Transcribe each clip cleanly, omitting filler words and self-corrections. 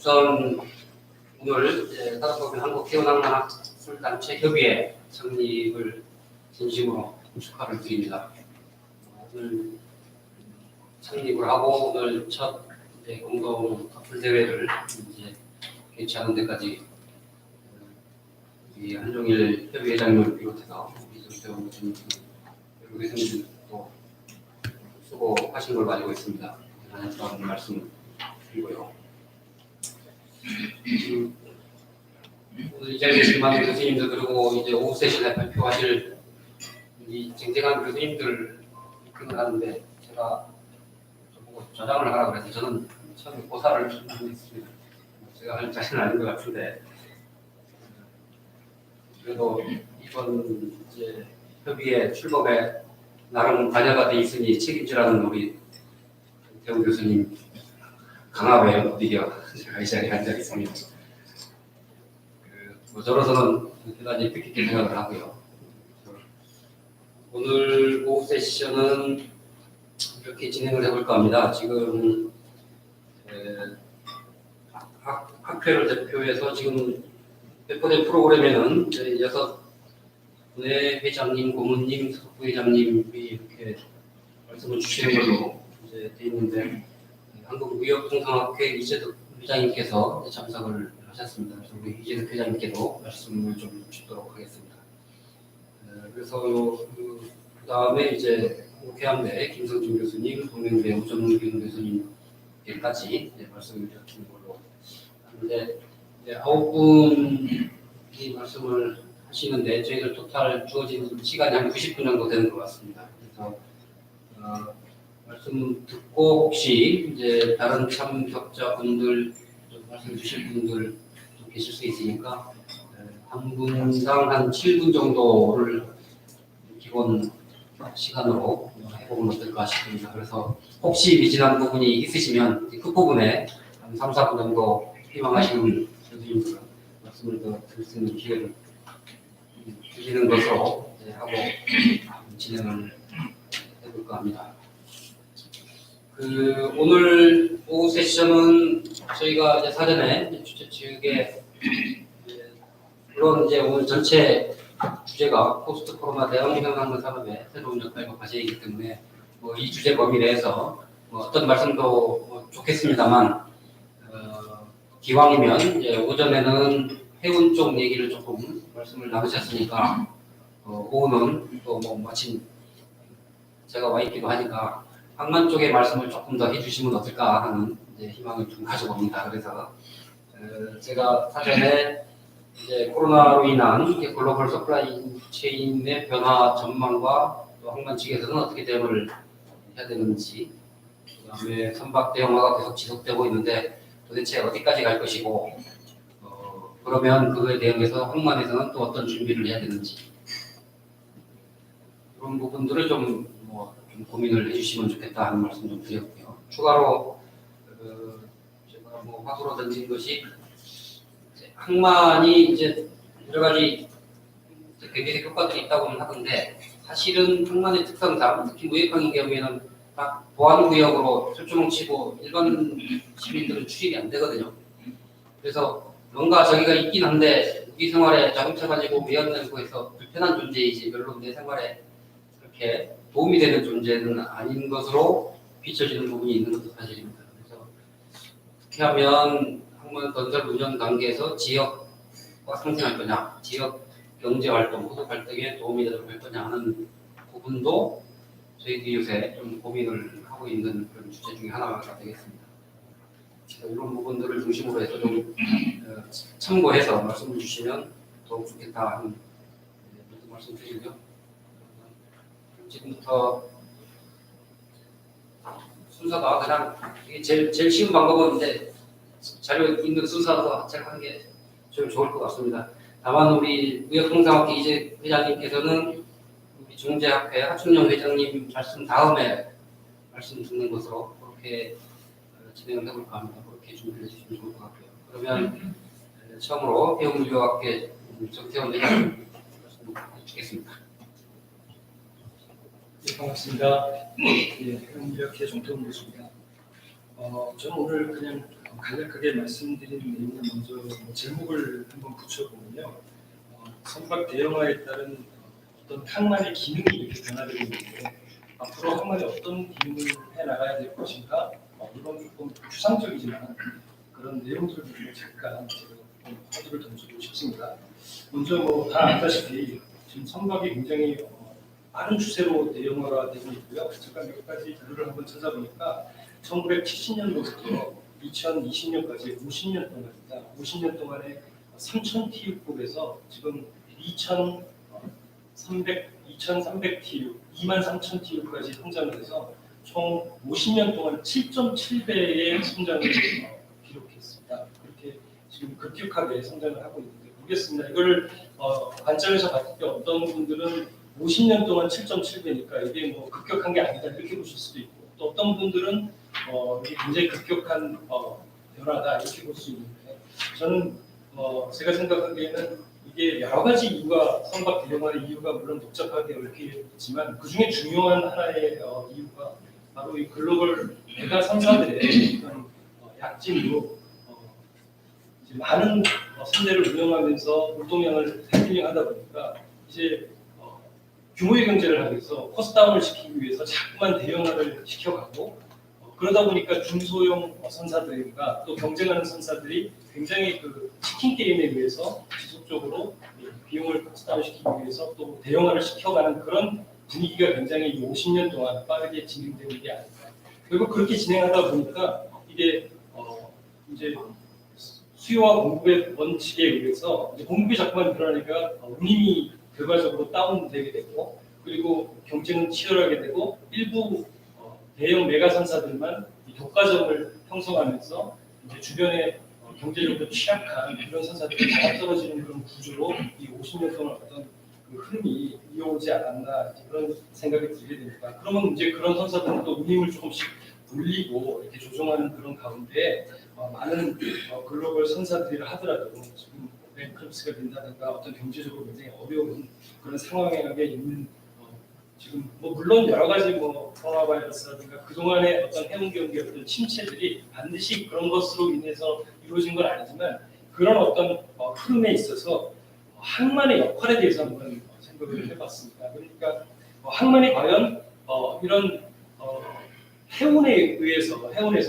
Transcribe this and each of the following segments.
우선 오늘 사단법인 한국회원학문학술단체 협의회成立을 진심으로 축하를 드립니다. 오늘 창립을 하고 오늘 첫 공동 커플 대회를 개최하는 데까지 우리 한종일 협의회장님을 비롯해서 이승태원 여러 교수님도 수고하신 걸 가지고 있습니다. 그런 말씀 드리고요. 오늘 이 자리에 계신 많은 교수님들 그리고 이제 오후 세션에 발표하실 이 쟁쟁한 교수님들 생각하는데 제가 저장을 하라 그래서 저는 처음에 고사를 했습니다. 제가 할 자신은 아닌 것 같은데 그래도 이번 이제 협의회 출범에 나름 관여가 돼 있으니 책임지라는 우리 태훈 교수님 강압에 어디겨 제가 이 자리에 앉아 있습니다. 저로서는 대단히 뜻깊게 생각을 하고요. 오늘 오후 세션은 이렇게 진행을 해볼까 합니다. 지금 학회를 대표해서 지금 배포된 프로그램에는 6분의 회장님, 고문님, 부회장님이 이렇게 말씀을 주시는 걸로 이제 돼 있는데 한국무역통상학회 이재득 회장님께서 참석을 하셨습니다. 그래서 우리 이재득 회장님께도 말씀을 좀 주도록 하겠습니다. 그래서 그 다음에 이제 한국해양대 김성준 교수님, 동명대 우정문 교수님께까지 말씀을 드리는 걸로 하는데 9분이 말씀을 하시는데 저희들 토탈 주어진 시간이 한 90분 정도 되는 것 같습니다. 그래서 말씀 듣고 혹시 이제 다른 참석자분들 말씀 주실 분들 좀 계실 수 있으니까 한 분당 한 7분 정도를 기본 시간으로 해보면 어떨까 싶습니다. 그래서 혹시 미진한 부분이 있으시면 끝부분에 한 3, 4분 정도 희망하시는 교수님들 말씀을 더 드릴 수 있는 기회를 주시는 것으로 하고 진행을 해볼까 합니다. 오늘 오후 세션은 저희가 이제 사전에 주최 측에 물론 이제 오늘 전체 주제가 포스트 코로나 대응 현황 산업의 새로운 역할과 과제이기 때문에 이 주제 범위 내에서 어떤 말씀도 좋겠습니다만 기왕이면 이제 오전에는 해운 쪽 얘기를 조금 말씀을 나누셨으니까 오후는 또 마침 제가 와 있기도 하니까 항만 쪽의 말씀을 조금 더 해주시면 어떨까 하는 이제 희망을 좀 가져봅니다. 그래서 제가 사전에 이제 코로나로 인한 글로벌 서플라이 체인의 변화 전망과 또 항만 측에서는 어떻게 대응을 해야 되는지, 그다음에 선박 대형화가 계속 지속되고 있는데 도대체 어디까지 갈 것이고, 그러면 그거에 대응해서 항만에서는 또 어떤 준비를 해야 되는지 그런 부분들을 좀 고민을 해주시면 좋겠다 하는 말씀 좀 드렸고요. 추가로 제가 화두로 던진 것이 항만이 이제 여러 가지 경제적 효과들이 있다고는 하던데 사실은 항만의 특성상 특히 무역항의 경우에는 딱 보안구역으로 철조망 치고 일반 시민들은 출입이 안 되거든요. 그래서 뭔가 저기가 있긴 한데 우리 생활에 자동차 가지고 위험되고 해서 불편한 존재이지 별로 내 생활에 그렇게 도움이 되는 존재는 아닌 것으로 비춰지는 부분이 있는 것도 사실입니다. 그래서 어떻게 하면 항만 건설 운영 단계에서 지역과 상생할 거냐, 지역 경제 활동, 소득 활동에 도움이 되도록 할 거냐 하는 부분도 저희들이 요새 좀 고민을 하고 있는 그런 주제 중에 하나가 되겠습니다. 그래서 이런 부분들을 중심으로 해서 좀 참고해서 말씀을 주시면 더욱 좋겠다 하는 말씀 드리고요. 지금부터 순서가 그냥 이게 제일 쉬운 방법은 이제 자료 있는 순서로 체크하는 게 좀 좋을 것 같습니다. 다만 우리 무역통상학회 이재 회장님께서는 우리 중재학회 하춘영 회장님 말씀 다음에 말씀 듣는 것으로 그렇게 진행을 해볼까 합니다. 그렇게 준비해 주시면 좋을 것 같고요. 그러면 처음으로 해운무역학회 정태원 회장님 말씀 주겠습니다. 네, 반갑습니다. 해운무역회 정태원 교수입니다. 저는 오늘 그냥 간략하게 말씀드린 내용을 먼저 제목을 한번 붙여보면요. 선박 대형화에 따른 어떤 항만의 기능이 이렇게 변화되고 있는데 앞으로 항만이 어떤 기능을 해나가야 될 것인가 이건 조금 추상적이지만 그런 내용들을 좀 잠깐 제가 좀 화두를 던지고 싶습니다. 먼저 다 아시다시피 지금 선박이 굉장히 빠른 추세로 대형화가 되고 있고요. 제가 몇 가지 자료를 한번 찾아보니까 1970년도부터 2020년까지 50년 동안입니다. 50년 동안에 3,000TU급에서 지금 2,300TU, 23,000TU까지 성장을 해서 총 50년 동안 7.7배의 성장을 기록했습니다. 그렇게 지금 급격하게 성장을 하고 있는데 모르겠습니다. 이걸 관점에서 봤을 때 어떤 분들은 50년 동안 7.7배니까 이게 급격한 게 아니다 이렇게 보실 수도 있고 또 어떤 분들은 이게 굉장히 급격한 변화다 이렇게 볼 수 있는데 저는 제가 생각하기에는 이게 여러 가지 이유가 선박 대형화의 이유가 물론 복잡하게 얽혀 있지만 그 중에 중요한 하나의 이유가 바로 이 글로벌 메가 선사들의 어떤 약진으로 이제 많은 선대를 운영하면서 물동량을 해필링하다 보니까 이제 규모의 경제를 하기 위해서 코스트다운을 시키기 위해서 자꾸만 대형화를 시켜가고 그러다 보니까 중소형 선사들과 또 경쟁하는 선사들이 굉장히 그 치킨 게임에 의해서 지속적으로 비용을 코스트다운 시키기 위해서 또 대형화를 시켜가는 그런 분위기가 굉장히 50년 동안 빠르게 진행되는 게 아닐까. 결국 그렇게 진행하다 보니까 이게 이제 수요와 공급의 원칙에 의해서 이제 공급이 자꾸만 늘어나니까 운임이 결과적으로 다운되게 되고 그리고 경쟁은 치열하게 되고 일부 대형 메가 선사들만 독과점을 형성하면서 이제 주변에 경제적으로 취약한 이런 선사들이 다 떨어지는 그런 구조로 이 50년 동안 어떤 그 흐름이 이어오지 않았나 그런 생각이 들게 됩니다. 그러면 이제 그런 선사들은 또 운임을 조금씩 돌리고 이렇게 조정하는 그런 가운데 많은 글로벌 선사들이라 하더라도 지금 뱅크럽시가 된다든가 어떤 경제적으로 굉장히 어려운 그런 상황에 있는 지금 물론 여러 가지 코로나 바이러스라든가 그동안의 어떤 해운 경기의 어떤 침체들이 반드시 그런 것으로 인해서 이루어진 건 아니지만 그런 어떤 흐름에 있어서 항만의 역할에 대해서 한번 생각을 해봤습니다. 그러니까 항만이 과연 이런 해운에 의해서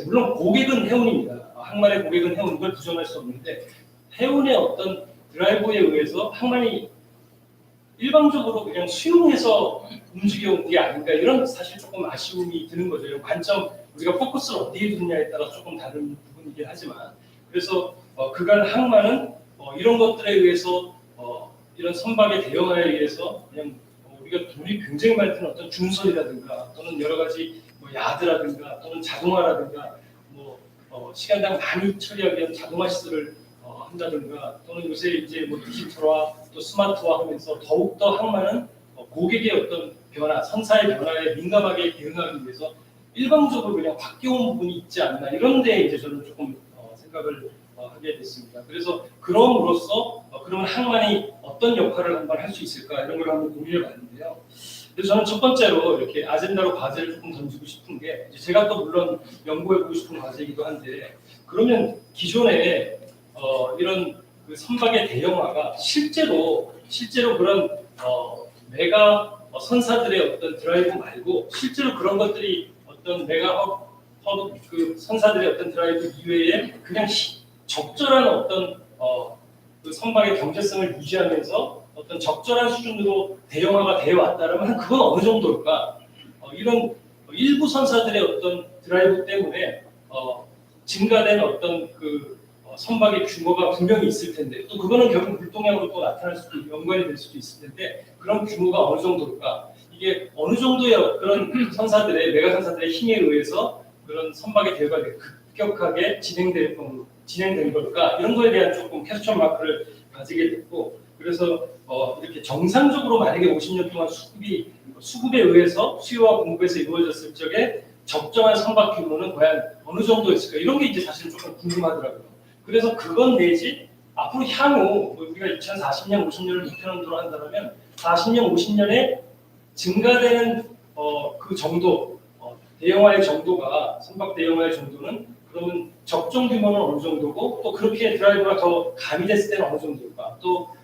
물론 고객은 해운입니다. 항만의 고객은 해운 걸 부정할 수 없는데 해운의 어떤 드라이버에 의해서 항만이 일방적으로 그냥 수용해서 움직여온 게 아닌가 이런 사실 조금 아쉬움이 드는 거죠. 관점 우리가 포커스를 어디에 두느냐에 따라 조금 다른 부분이긴 하지만 그래서 그간 항만은 이런 것들에 의해서 이런 선박의 대형화에 의해서 그냥 우리가 돈이 굉장히 많이 드는 어떤 중선이라든가 또는 여러 가지 야드라든가 또는 자동화라든가 시간당 많이 처리하기 위한 자동화 시설을 한다든가 또는 요새 이제 디지털화 또 스마트화하면서 더욱더 항만은 고객의 어떤 변화, 선사의 변화에 민감하게 대응하기 위해서 일방적으로 그냥 바뀌어온 부분이 있지 않나 이런 데 이제 저는 조금 생각을 하게 됐습니다. 그래서 그럼으로써 그러면 항만이 어떤 역할을 한번 할 수 있을까 이런 걸 한번 고민해 봤는데요. 그래서 저는 첫 번째로 이렇게 아젠다로 과제를 조금 던지고 싶은 게 제가 또 물론 연구해보고 싶은 과제이기도 한데 그러면 기존에 이런 그 선박의 대형화가 실제로 그런 메가 선사들의 어떤 드라이브 말고 실제로 그런 것들이 어떤 메가 허브 그 선사들의 어떤 드라이브 이외에 그냥 적절한 어떤 그 선박의 경제성을 유지하면서 어떤 적절한 수준으로 대형화가 되어 왔다라면 그건 어느 정도일까? 이런 일부 선사들의 어떤 드라이브 때문에 증가된 어떤 그 선박의 규모가 분명히 있을 텐데 또 그거는 결국 물동량으로 또 나타날 수도 연관이 될 수도 있을 텐데 그런 규모가 어느 정도일까? 이게 어느 정도의 그런 선사들의 메가 선사들의 힘에 의해서 그런 선박의 대우가 급격하게 진행된 걸까? 이런 거에 대한 조금 퀘스천 마크를 가지게 됐고 그래서 이렇게 정상적으로 만약에 50년 동안 수급에 의해서 수요와 공급에서 이루어졌을 적에 적정한 선박 규모는 과연 어느 정도였을까? 이런 게 이제 사실 조금 궁금하더라고요. 그래서 그건 내지 앞으로 향후 우리가 2040년, 50년을 목표로 한다면 40년, 50년에 증가되는 그 정도 대형화의 정도가 선박 대형화의 정도는 그러면 적정 규모는 어느 정도고 또 그렇게 드라이브가 더 가미됐을 때는 어느 정도일까? 또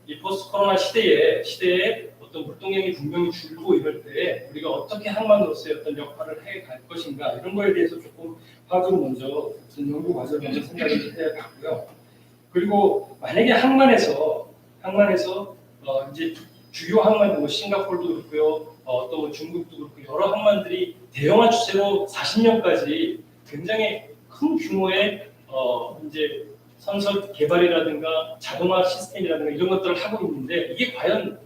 이 포스트 코로나 시대에 어떤 물동량이 분명히 줄고 이럴 때 우리가 어떻게 항만으로서의 어떤 역할을 해 갈 것인가 이런 거에 대해서 조금 파악을 먼저 어떤 연구 과정을 먼저 생각을 해봤고요. 그리고 만약에 항만에서 이제 주요 항만 뭐 싱가포르도 그렇고요, 또 중국도 그렇고 여러 항만들이 대형화 추세로 40년까지 굉장히 큰 규모의 이제 선설 개발이라든가 자동화 시스템이라든가 이런 것들을 하고 있는데 이게 과연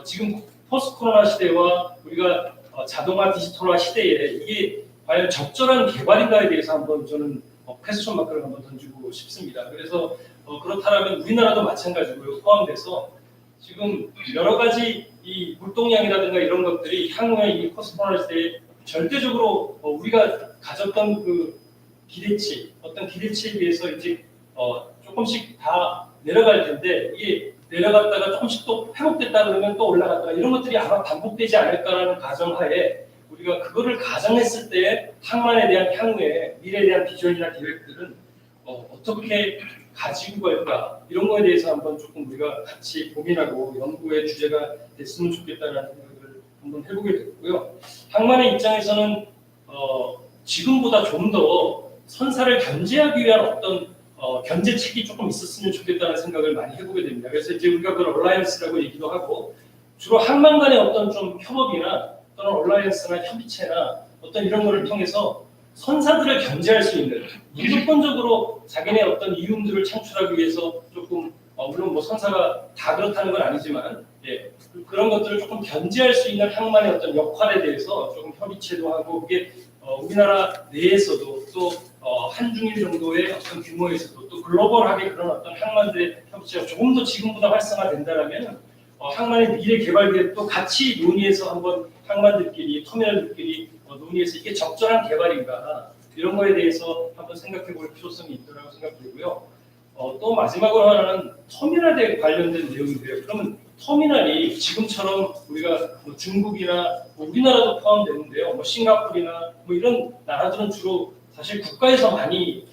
지금 포스트 코로나 시대와 우리가 자동화 디지털화 시대에 이게 과연 적절한 개발인가에 대해서 한번 저는 퀘스천 마크를 한번 던지고 싶습니다. 그래서 그렇다면 우리나라도 마찬가지고요. 포함돼서 지금 여러 가지 이 물동량이라든가 이런 것들이 향후에 이 포스트 코로나 시대에 절대적으로 우리가 가졌던 그 기대치, 어떤 기대치에 비해서 이제 조금씩 다 내려갈 텐데 이게 내려갔다가 조금씩 또 회복됐다 그러면 또 올라갔다가 이런 것들이 아마 반복되지 않을까라는 가정하에 우리가 그거를 가정했을 때 항만에 대한 향후에 미래에 대한 비전이나 계획들은 어떻게 가지고 갈까 이런 거에 대해서 한번 조금 우리가 같이 고민하고 연구의 주제가 됐으면 좋겠다는 생각을 한번 해보게 됐고요. 항만의 입장에서는 지금보다 좀 더 선사를 견제하기 위한 어떤 견제책이 조금 있었으면 좋겠다는 생각을 많이 해보게 됩니다. 그래서 이제 우리가 그걸 얼라이언스라고 얘기도 하고 주로 항만 간의 어떤 좀 협업이나 또는 얼라이언스나 협의체나 어떤 이런 거를 통해서 선사들을 견제할 수 있는 무조건적으로 자기네 어떤 이윤들을 창출하기 위해서 조금 물론 뭐 선사가 다 그렇다는 건 아니지만 그런 것들을 조금 견제할 수 있는 항만의 어떤 역할에 대해서 조금 협의체도 하고 그게 우리나라 내에서도 또 한중일 정도의 어떤 규모에서도 또 글로벌하게 그런 어떤 항만들의 협치가 조금 더 지금보다 활성화된다라면 항만의 미래 개발 계획도 같이 논의해서 한번 항만들끼리 터미널들끼리 논의해서 이게 적절한 개발인가 이런 거에 대해서 한번 생각해볼 필요성이 있다고 생각되고요. 또 마지막으로 하나는 터미널에 관련된 내용인데요. 그러면 터미널이 지금처럼 우리가 뭐 중국이나 뭐 우리나라도 포함되는데요. 뭐 싱가포르나 뭐 이런 나라들은 주로 사실 국가에서 많이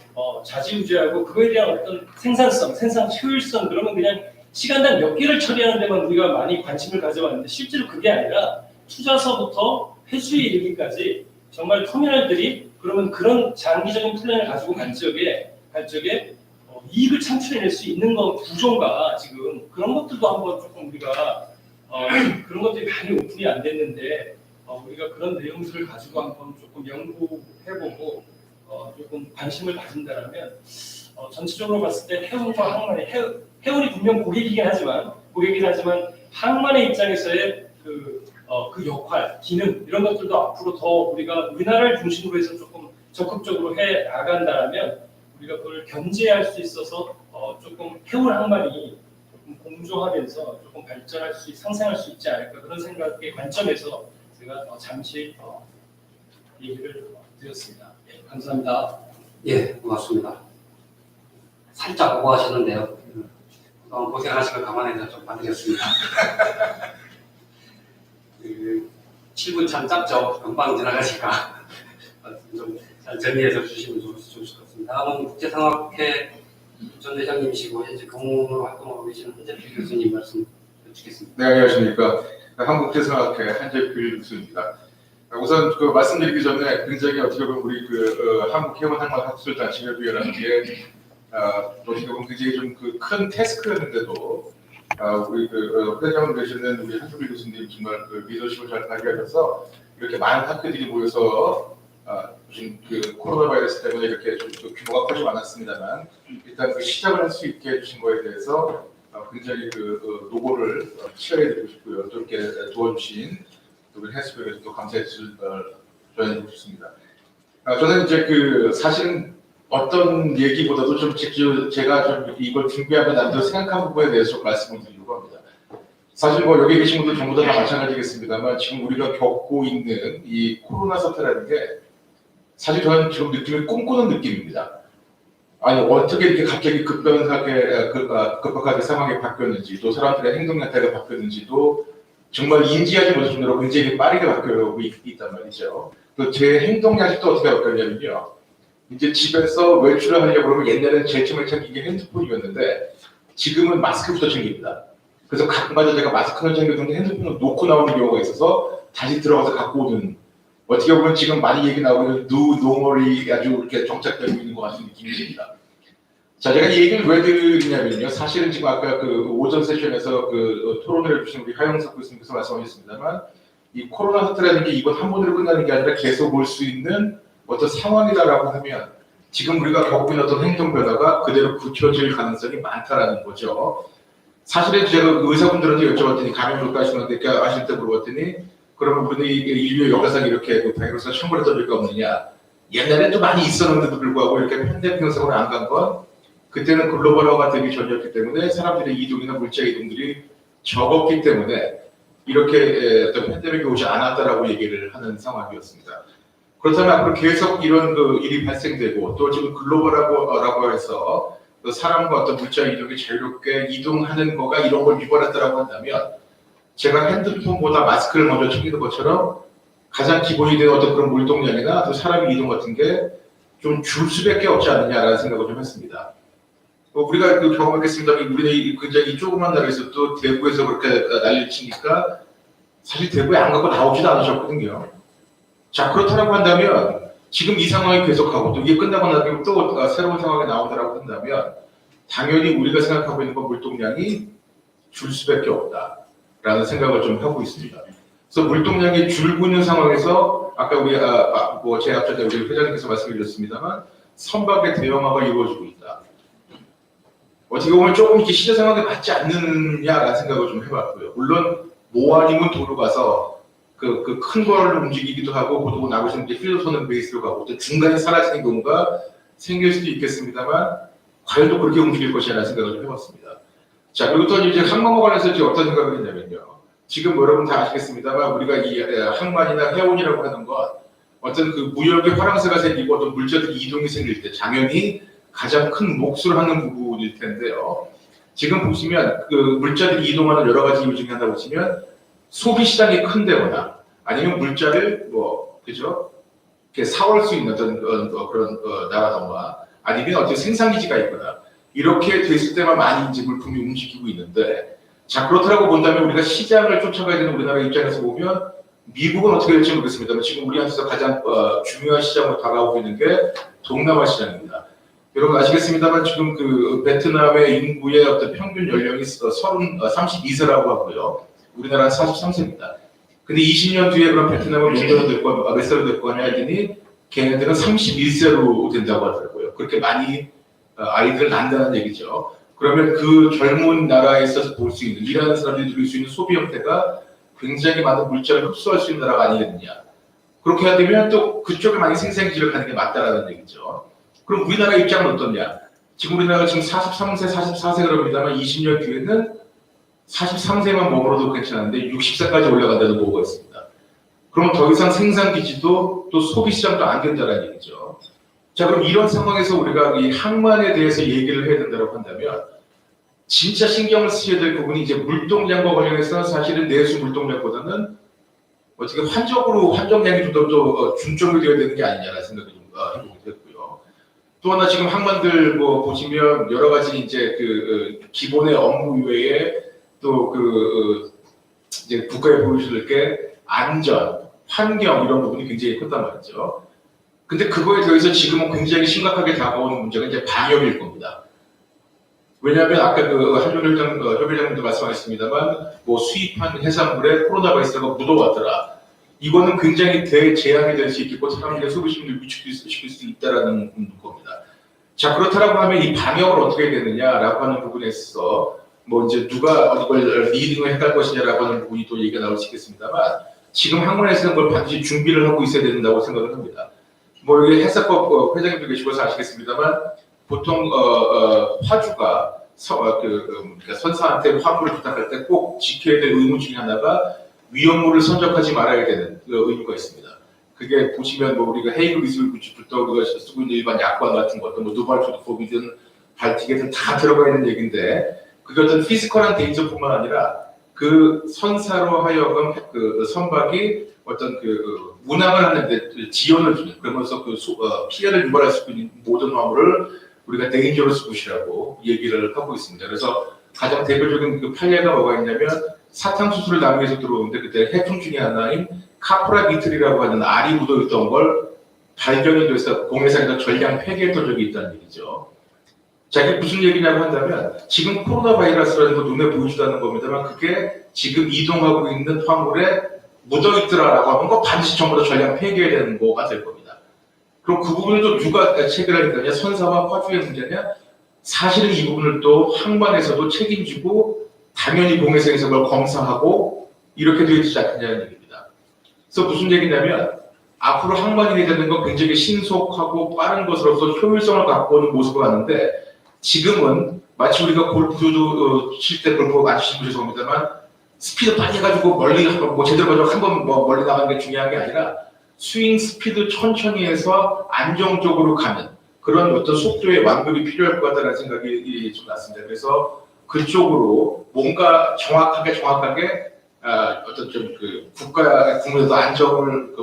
좌지우지하고 그거에 대한 어떤 생산성, 생산 효율성 그러면 그냥 시간당 몇 개를 처리하는 데만 우리가 많이 관심을 가져왔는데 실제로 그게 아니라 투자서부터 회수에 이르기까지 정말 터미널들이 그러면 그런 장기적인 플랜을 가지고 간 적에 이익을 창출해낼 수 있는 거 구조가 지금 그런 것들도 한번 조금 우리가 그런 것들이 많이 오픈이 안 됐는데 우리가 그런 내용들을 가지고 한번 조금 연구해보고 조금 관심을 가진다면 전체적으로 봤을 때 해운과 항만의 해운이 분명 고객이긴 하지만 항만의 입장에서의 그 역할, 기능 이런 것들도 앞으로 더 우리가 우리나라를 중심으로 해서 조금 적극적으로 해 나간다면 우리가 그걸 견제할 수 있어서 조금 해운 항만이 조금 공조하면서 조금 발전할 상생할 수 있지 않을까 그런 생각의 관점에서 제가 잠시 얘기를 드렸습니다. 감사합니다. 예, 고맙습니다. 살짝 오버하시는데요. 고생하신 걸 감안해서 좀 봐드렸습니다. 7분 참 짧죠. 금방 지나가니까 좀 잘 정리해서 주시면 좋을 것 같습니다. 다음은 국제상학회 전 회장님이시고 현재 동문으로 활동하고 계시는 한재필 교수님 말씀 여쭙겠습니다. 네, 안녕하십니까. 한국국제상학회 한재필 교수입니다. 우선 그 말씀드리기 전에 굉장히 어떻게 보면 우리 한국해운항만학술단체협의회라는 게 어떻게 보면 굉장히 좀 큰 태스크였는데도 우리 회장으로 계시는 우리 한재필 교수님 정말 리더십을 잘 발휘하셔서 이렇게 많은 학교들이 모여서 지금 코로나 바이러스 때문에 이렇게 좀 규모가 커지지 않았습니다만 일단 시작을 할 수 있게 해주신 거에 대해서 굉장히 노고를 치열해드리고 싶고요. 또 이렇게 도와주신 우리 해수부에서 또 감사의 뜻을 전해드리고 싶습니다. 저는 이제 사실은 어떤 얘기보다도 좀 직접 제가 좀 이걸 준비하면 나도 생각한 부분에 대해서 좀 말씀을 드리려고 합니다. 사실 뭐 여기 계신 분들 전부 다 마찬가지겠습니다만 지금 우리가 겪고 있는 이 코로나 사태라는 게 사실 저는 지금 느낌이 꿈꾸는 느낌입니다. 아니 어떻게 이렇게 갑자기 급박하게 상황이 바뀌었는지 또 사람들의 행동 양태가 바뀌었는지도 정말 인지하지 못할 정도로 굉장히 빠르게 바뀌고 있단 말이죠. 또 제 행동이 아직도 어떻게 바뀌었냐면요. 이제 집에서 외출을 하려고 그러면 옛날에는 제일 처음에 챙긴 게 핸드폰이었는데 지금은 마스크부터 챙깁니다. 그래서 가끔가다 제가 마스크는 챙겨두는데 핸드폰을 놓고 나오는 경우가 있어서 다시 들어가서 갖고 오는, 어떻게 보면 지금 많이 얘기 나오고 있는 new normal이 아주 이렇게 정착되고 있는 것 같은 느낌이 듭니다. 자, 제가 이 얘기를 왜 드리냐면요. 사실은 지금 아까 그 오전 세션에서 그 토론을 해주신 우리 하영석 교수님께서 말씀하셨습니다만, 이 코로나 사태라는 게 이번 한 번으로 끝나는 게 아니라 계속 올 수 있는 어떤 상황이다라고 하면 지금 우리가 겪고 있는 어떤 행동 변화가 그대로 굳혀질 가능성이 많다라는 거죠. 사실은 제가 의사분들한테 여쭤봤더니 감염 올까 하시는데 아실 때 물어봤더니 그러면 우리 인류의 역사상 이렇게 그 바이러스가 처음으로 떠질 거 없느냐. 옛날에도 많이 있었는데도 불구하고 이렇게 팬데믹으로 안 간 건 그때는 글로벌화가 되기 전이었기 때문에 사람들의 이동이나 물자 이동들이 적었기 때문에 이렇게 어떤 팬데믹이 오지 않았다라고 얘기를 하는 상황이었습니다. 그렇다면 앞으로 계속 이런 그 일이 발생되고 또 지금 글로벌화라고 해서 사람과 어떤 물자 이동이 자유롭게 이동하는 거가 이런 걸 위반했다라고 한다면 제가 핸드폰보다 마스크를 먼저 챙기는 것처럼 가장 기본이 되는 어떤 그런 물동량이나 또 사람의 이동 같은 게 좀 줄 수밖에 없지 않느냐라는 생각을 좀 했습니다. 우리가 그 경험하겠습니다. 우리는 굉장히 조그만 나라에서 또 대구에서 그렇게 난리를 치니까 사실 대구에 안 가고 나오지도 않으셨거든요. 자, 그렇다고 한다면 지금 이 상황이 계속하고 또 이게 끝나고 나면 또 새로운 상황이 나온다라고 한다면 당연히 우리가 생각하고 있는 건 물동량이 줄 수밖에 없다라는 생각을 좀 하고 있습니다. 그래서 물동량이 줄고 있는 상황에서 아까 우리 제 앞전에 우리 회장님께서 말씀해 주셨습니다만 선박의 대형화가 이루어지고 있다. 어떻게 보면 조금 이렇게 시대 상황에 맞지 않느냐라는 생각을 좀 해봤고요. 물론 뭐 아니면 도로 가서 그 큰 거를 움직이기도 하고 보통 나오시는 게 필로소는 베이스로 가고 또 중간에 사라지는 경우가 생길 수도 있겠습니다만 과연 또 그렇게 움직일 것이라는 생각을 좀 해봤습니다. 자, 그리고 또 이제 항만과 관련해서 이제 어떤 생각을 했냐면요. 지금 여러분 다 아시겠습니다만 우리가 이 항만이나 해운이라고 하는 건 어떤 그 무역의 화랑새가 생기고 어떤 물자들이 이동이 생길 때 당연히 가장 큰 몫을 하는 부분일 텐데요. 지금 보시면 그 물자들이 이동하는 여러 가지 이유 중에 하나 보시면 소비 시장이 큰데거나 아니면 물자를 그죠? 이렇게 사올 수 있는 어떤 그런 나라던가 아니면 어떤 생산기지가 있거나 이렇게 됐을 때만 많이 이제 물품이 움직이고 있는데 자, 그렇다고 본다면 우리가 시장을 쫓아가야 되는 우리나라 입장에서 보면 미국은 어떻게 될지 모르겠습니다만 지금 우리한테서 가장 중요한 시장으로 다가오고 있는 게 동남아 시장입니다. 여러분 아시겠습니다만 지금 그 베트남의 인구의 어떤 평균 연령이 32세라고 하고요. 우리나라는 43세입니다. 근데 20년 뒤에 그럼 베트남은 몇 살로 될 거냐 했더니 걔네들은 31세로 된다고 하더라고요. 그렇게 많이 아이들을 낳는다는 얘기죠. 그러면 그 젊은 나라에서 볼 수 있는 일하는 사람들이 누릴 수 있는 소비 형태가 굉장히 많은 물자를 흡수할 수 있는 나라가 아니겠느냐. 그렇게 해야 되면 또 그쪽에 많이 생산기지를 가는 게 맞다라는 얘기죠. 그럼 우리나라 입장은 어떠냐? 지금 우리나라가 지금 43세, 44세 그럽니다만 20년 뒤에는 43세만 머물러도 괜찮은데 60세까지 올라간다는 보고가 있습니다. 그럼 더 이상 생산기지도 또 소비시장도 안 된다는 얘기죠. 자, 그럼 이런 상황에서 우리가 이 항만에 대해서 얘기를 해야 된다고 한다면 진짜 신경을 쓰셔야 될 부분이 이제 물동량과 관련해서 사실은 내수 물동량보다는 어떻게 환정량이 좀 더 중점이 되어야 되는 게 아니냐라는 생각이 좀 해보게 됐고요. 또 하나 지금 항만들 보시면 여러 가지 이제 그 기본의 업무 외에 또 이제 국가에 보여줄 게 안전, 환경 이런 부분이 굉장히 컸단 말이죠. 근데 그거에 대해서 지금은 굉장히 심각하게 다가오는 문제가 이제 방역일 겁니다. 왜냐하면 아까 그 한준일 협의장님도 말씀하셨습니다만 수입한 해산물에 코로나 바이러스가 묻어왔더라. 이거는 굉장히 대재앙이 될 수 있겠고 사람들의 소비심을 위축시킬 수 있다라는 겁니다. 자, 그렇다라고 하면 이 방역을 어떻게 해야 되느냐라고 하는 부분에 있어서 이제 누가 이걸 리딩을 해갈 것이냐라고 하는 부분이 또 얘기가 나올 수 있겠습니다만 지금 항만에서는 그걸 반드시 준비를 하고 있어야 된다고 생각을 합니다. 여기 해사법 회장님도 계시고서 아시겠습니다만 보통 화주가 그러니까 선사한테 화물을 부탁할 때 꼭 지켜야 될 의무 중에 하나가 위험물을 선적하지 말아야 되는 의무가 있습니다. 그게 보시면 우리가 헤이그 미술 구축부터 우리가 쓰고 있는 일반 약관 같은 것도 누발토드폼이든 발티게든 다 들어가 있는 얘기인데 그게 어떤 피지컬한 데인저뿐만 아니라 그 선사로 하여금 그 선박이 어떤 그 운항을 하는데 지원을 주는, 그러면서 피해를 유발할 수 있는 모든 화물을 우리가 데인저러스 굿이라고 얘기를 하고 있습니다. 그래서 가장 대표적인 그 판례가 뭐가 있냐면 사탕수수를 남에서 들어오는데 그때 해충 중에 하나인 카프라 비틀이라고 하는 알이 묻어있던 걸 발견이 돼서 공해상에서 전량 폐기했던 적이 있다는 얘기죠. 자, 이게 무슨 얘기냐고 한다면 지금 코로나 바이러스라는 거 눈에 보이지도 않는 겁니다만 그게 지금 이동하고 있는 화물에 묻어있더라라고 하면 거 반드시 전부 다 전량 폐기해야 되는 거가 될 겁니다. 그럼 그 부분을 또 누가 체결할 거냐? 선사와 화주의 문제냐? 사실은 이 부분을 또 항만에서도 책임지고 당연히 공해상에서 그걸 검사하고 이렇게 되어 있지 않느냐는 얘기입니다. 그래서 무슨 얘기냐면 앞으로 항만이 되는 건 굉장히 신속하고 빠른 것으로서 효율성을 갖고 오는 모습을 하는데 지금은 마치 우리가 골프도 칠 때 골프 안 치시면 죄송합니다만 스피드 빨리 해가지고 멀리 뭐 제대로 가지고 한번 뭐 멀리 나가는 게 중요한 게 아니라 스윙 스피드 천천히 해서 안정적으로 가는 그런 어떤 속도의 완급이 필요할 것 같다는 생각이 좀 났습니다. 그래서 그쪽으로 뭔가 정확하게 어떤 좀 그 국내에서 안정을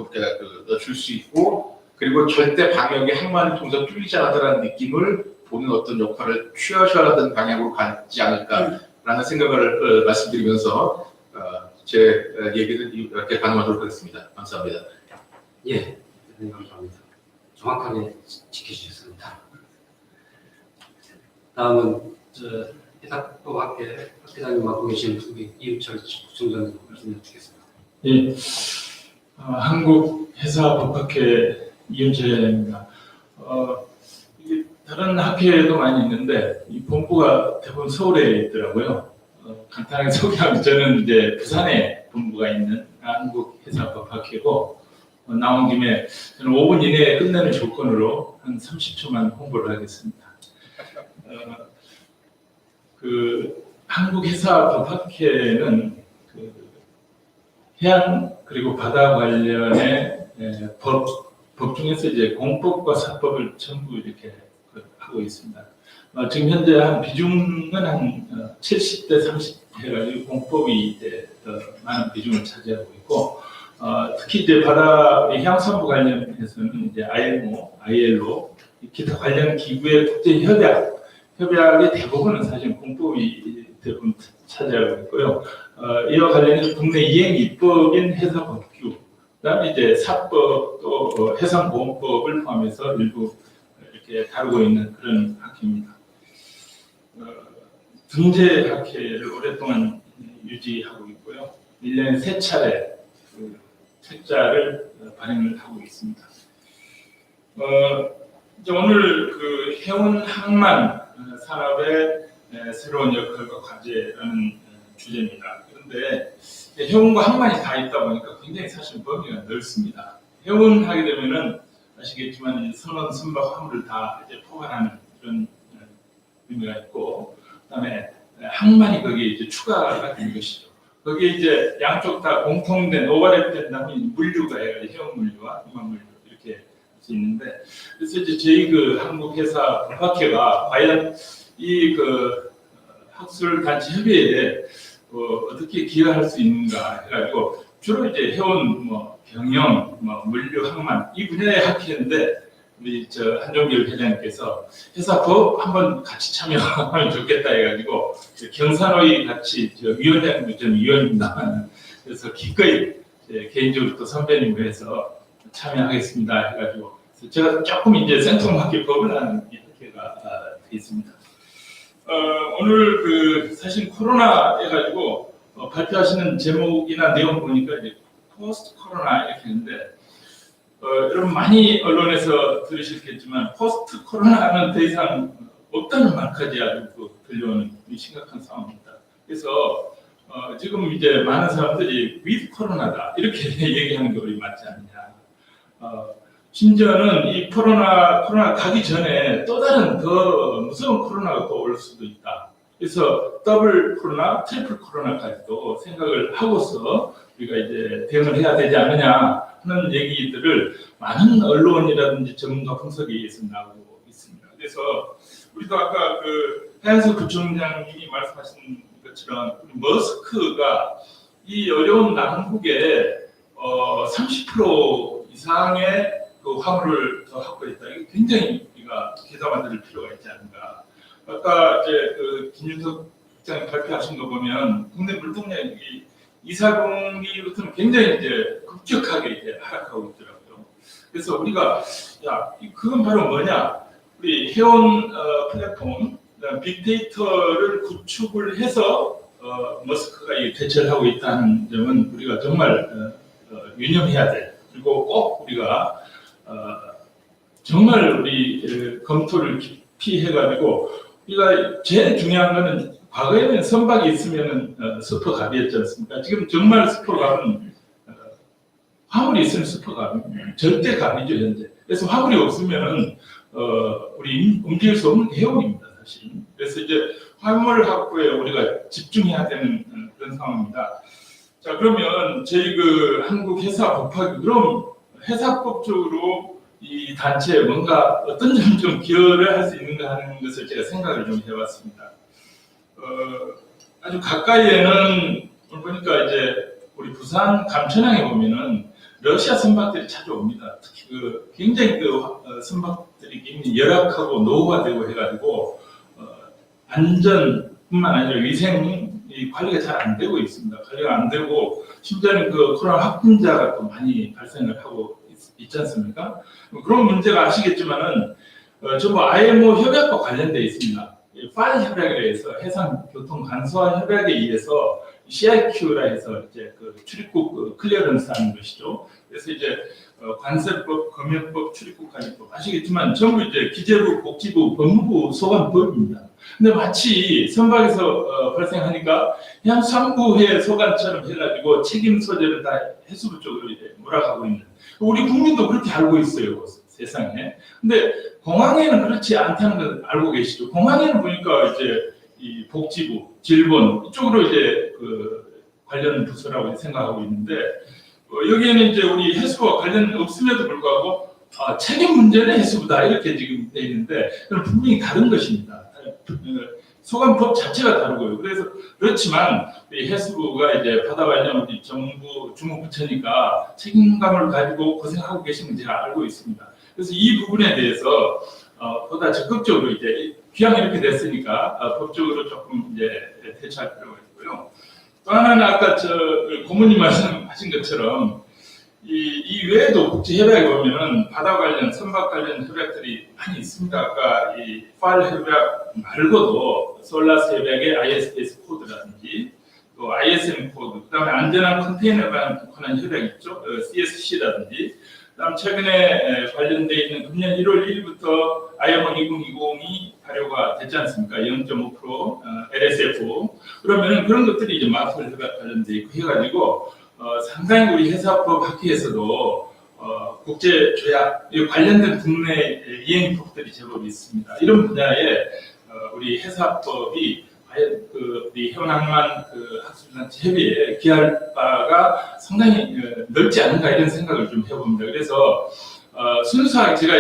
줄 수 있고 그리고 절대 방역이 항만을 통해서 뚫리지 않았다는 느낌을 보는 어떤 역할을 취하셔야 하는 방향으로 가지 않을까라는 생각을 말씀드리면서 제 얘기는 이렇게 가능하도록 하겠습니다. 감사합니다. 예, 대단히 감사합니다. 정확하게 지켜주셨습니다. 다음은 해사법학회 학회장님 맡고 계신 우리 이우철 부총장님 말씀해 주겠습니다. 예, 한국해사법학회 이윤철입니다. 다른 학회도 많이 있는데 이 본부가 대부분 서울에 있더라고요. 간단하게 소개하면 저는 이제 부산에 본부가 있는 한국해사법학회고 나온 김에 저는 5분 이내에 끝내는 조건으로 한 30초만 홍보를 하겠습니다. 그 한국해사법학회는 그 해양 그리고 바다 관련의 법 중에서 이제 공법과 사법을 전부 이렇게 하고 있습니다. 지금 현재 한 비중은 한 70대 30 해가지고 공법이 이제 더 많은 비중을 차지하고 있고 특히 이제 바다 해양선부 관련해서는 이제 ILO 기타 관련 기구의 국제 협약의 대부분은 사실 공법이 대부분 차지하고 있고요. 이와 관련해서 국내 이행 입법인 해사법규, 그다음에 이제 사법 또 해상보험법을 포함해서 일부 이렇게 다루고 있는 그런 학회입니다. 등재 학회를 오랫동안 유지하고 있고요. 1년에 3차례 그 책자를 발행을 하고 있습니다. 이제 오늘 그 해운 항만 산업의 새로운 역할과 과제라는 주제입니다. 그런데 해운과 항만이 다 있다 보니까 굉장히 사실 범위가 넓습니다. 해운 하게 되면은 아시겠지만 선원, 선박, 화물을 다 이제 포괄하는 그런 의미가 있고, 그다음에 항만이 거기에 이제 추가가 된 것이죠. 거기에 이제 양쪽 다 공통된 오버랩된 나머지 물류가 해가지고 해운 물류와 항만 물류 이렇게 할 수 있는데, 그래서 이제 저희 그 한국해사법학회가 과연 이 그 학술 단체 협의회에 어떻게 기여할 수 있는가 해가지고 주로 이제 해운 경영, 물류, 항만 이 분야의 학회인데 우리 한종길 회장님께서 해사법 한번 같이 참여하면 좋겠다 해가지고 경산호위 같이 위원장님도 저는 위원입니다. 그래서 기꺼이 개인적으로 또 선배님을 해서 참여하겠습니다 해가지고 제가 조금 이제 생뚱맞게 법을 하는 학회가 되어 있습니다. 오늘 그 사실 코로나 해가지고 발표하시는 제목이나 내용 보니까 이제 포스트 코로나 이렇게 했는데 여러분 많이 언론에서 들으셨겠지만 포스트 코로나는 더 이상 없다는 말까지 아주 들려오는 심각한 상황입니다. 그래서 지금 이제 많은 사람들이 위드 코로나다 이렇게 얘기하는 게 우리 맞지 않느냐. 심지어는 이 코로나 가기 전에 또 다른 더 무서운 코로나가 또 올 수도 있다. 그래서 더블 코로나, 트리플 코로나까지도 생각을 하고서 우리가 이제 대응을 해야 되지 않느냐 하는 얘기들을 많은 언론이라든지 전문가 분석에 의해서 나오고 있습니다. 그래서 우리도 아까 그 해양서 구청장님이 말씀하신 것처럼 머스크가 이 어려운 난국에 30% 이상의 그 화물을 더 확보했다. 이게 굉장히 우리가 계산해드릴 필요가 있지 않는가. 아까 이제 그 김윤석 국장이 발표하신 거 보면 국내 물동량이 2, 4분기부터는 굉장히 이제 급격하게 이제 하락하고 있더라고요. 그래서 우리가 그건 바로 뭐냐? 우리 회원 플랫폼, 빅데이터를 구축을 해서 머스크가 대처를 하고 있다는 점은 우리가 정말 유념해야 돼. 그리고 꼭 우리가 정말 우리 검토를 깊이 해가지고 우리가 제일 중요한 거는 과거에는 선박이 있으면은 슈퍼갑이었지 않습니까? 지금 정말 슈퍼갑은 화물이 있으면 슈퍼갑이 절대 갑이죠 현재. 그래서 화물이 없으면은 우리 움직일 수 없는 해운입니다 사실. 그래서 이제 화물 확보에 우리가 집중해야 되는 그런 상황입니다. 자 그러면 저희 그 한국 회사 법학이 그럼 회사법적으로 이 단체에 뭔가 어떤 점 좀 기여를 할 수 있는가 하는 것을 제가 생각을 좀 해봤습니다. 아주 가까이에는 보니까 이제 우리 부산 감천항에 보면은 러시아 선박들이 자주 옵니다. 특히 그 굉장히 그 선박들이 굉장히 열악하고 노후화되고 해가지고 안전뿐만 아니라 위생 관리가 잘 안 되고 있습니다. 관리가 안 되고 심지어는 그 코로나 확진자가 또 많이 발생을 하고 있지 않습니까? 그런 문제가 아시겠지만은 전부 IMO 협약과 관련되어 있습니다. 파리 협약에 의해서 해상교통 간소화 협약에 의해서 CIQ라 해서 이제 그 출입국 클리어런스 하는 것이죠. 그래서 이제 관세법, 검역법, 출입국관리법 아시겠지만 전부 이제 기재부, 복지부, 법무부 소관법입니다. 근데 마치 선박에서 발생하니까 그냥 상부해 소관처럼 해가지고 책임 소재를 다 해수부 쪽으로 이제 몰아가고 있는. 우리 국민도 그렇게 알고 있어요 세상에. 근데 공항에는 그렇지 않다는 걸 알고 계시죠. 공항에는 보니까 이제 이 복지부, 질본 이쪽으로 이제 그 관련 부서라고 생각하고 있는데 여기에는 이제 우리 해수와 관련 없음에도 불구하고 책임 문제는 해수부다 이렇게 지금 돼 있는데 그건 분명히 다른 것입니다. 소관법 자체가 다르고요. 그래서 그렇지만 이 해수부가 이제 바다 관련 우리 정부 주무부처니까 책임감을 가지고 고생하고 계신 건 제가 알고 있습니다. 그래서 이 부분에 대해서 보다 적극적으로 이제 귀향 이렇게 됐으니까 법적으로 조금 이제 대처할 필요가 있고요. 또 하나는 아까 저 고모님 말씀하신 것처럼 이 외에도 국제 협약에 보면은 바다 관련, 선박 관련 협약들이 많이 있습니다. 아까 이 FAR 협약 말고도 솔라스 협약의 ISPS 코드라든지 또 ISM 코드, 그다음에 안전한 컨테이너에 관한 협약 있죠. CSC라든지. 그다음 최근에 관련돼 있는 금년 1월 1일부터 IMO 2020이 발효가 됐지 않습니까? 0.5% LSF. 그러면은 그런 것들이 이제 마스터 협약 관련돼 있고 해가지고 상당히 우리 회사법 학회에서도 국제 조약 관련된 국내 이행법들이 제법 있습니다. 이런 분야에 우리 회사법이 우리 해운항만 학술단체 협의에 기할 바가 상당히 넓지 않은가 이런 생각을 좀 해봅니다. 그래서 순수하게 제가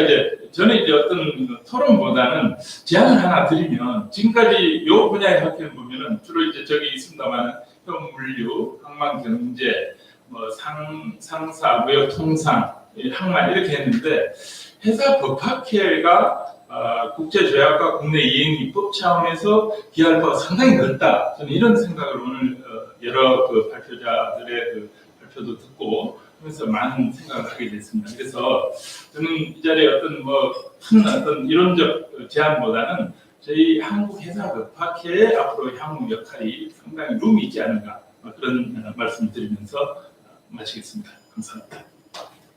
전에 어떤 토론보다는 제안을 하나 드리면 지금까지 이 분야의 학회를 보면은 주로 저기 있습니다만 해운물류, 항만경제, 상사, 무역통상, 항만 이렇게 했는데 회사 법학회가 국제조약과 국내 이행입법 차원에서 기할 바가 상당히 넓다. 저는 이런 생각을 오늘 여러 발표자들의 발표도 듣고 하면서 많은 생각을 하게 됐습니다. 그래서 저는 이 자리에 큰 이론적 제안보다는 저희 한국 회사 법학회의 앞으로 향후 역할이 상당히 룸이 있지 않은가 그런 말씀을 드리면서 마치겠습니다. 감사합니다.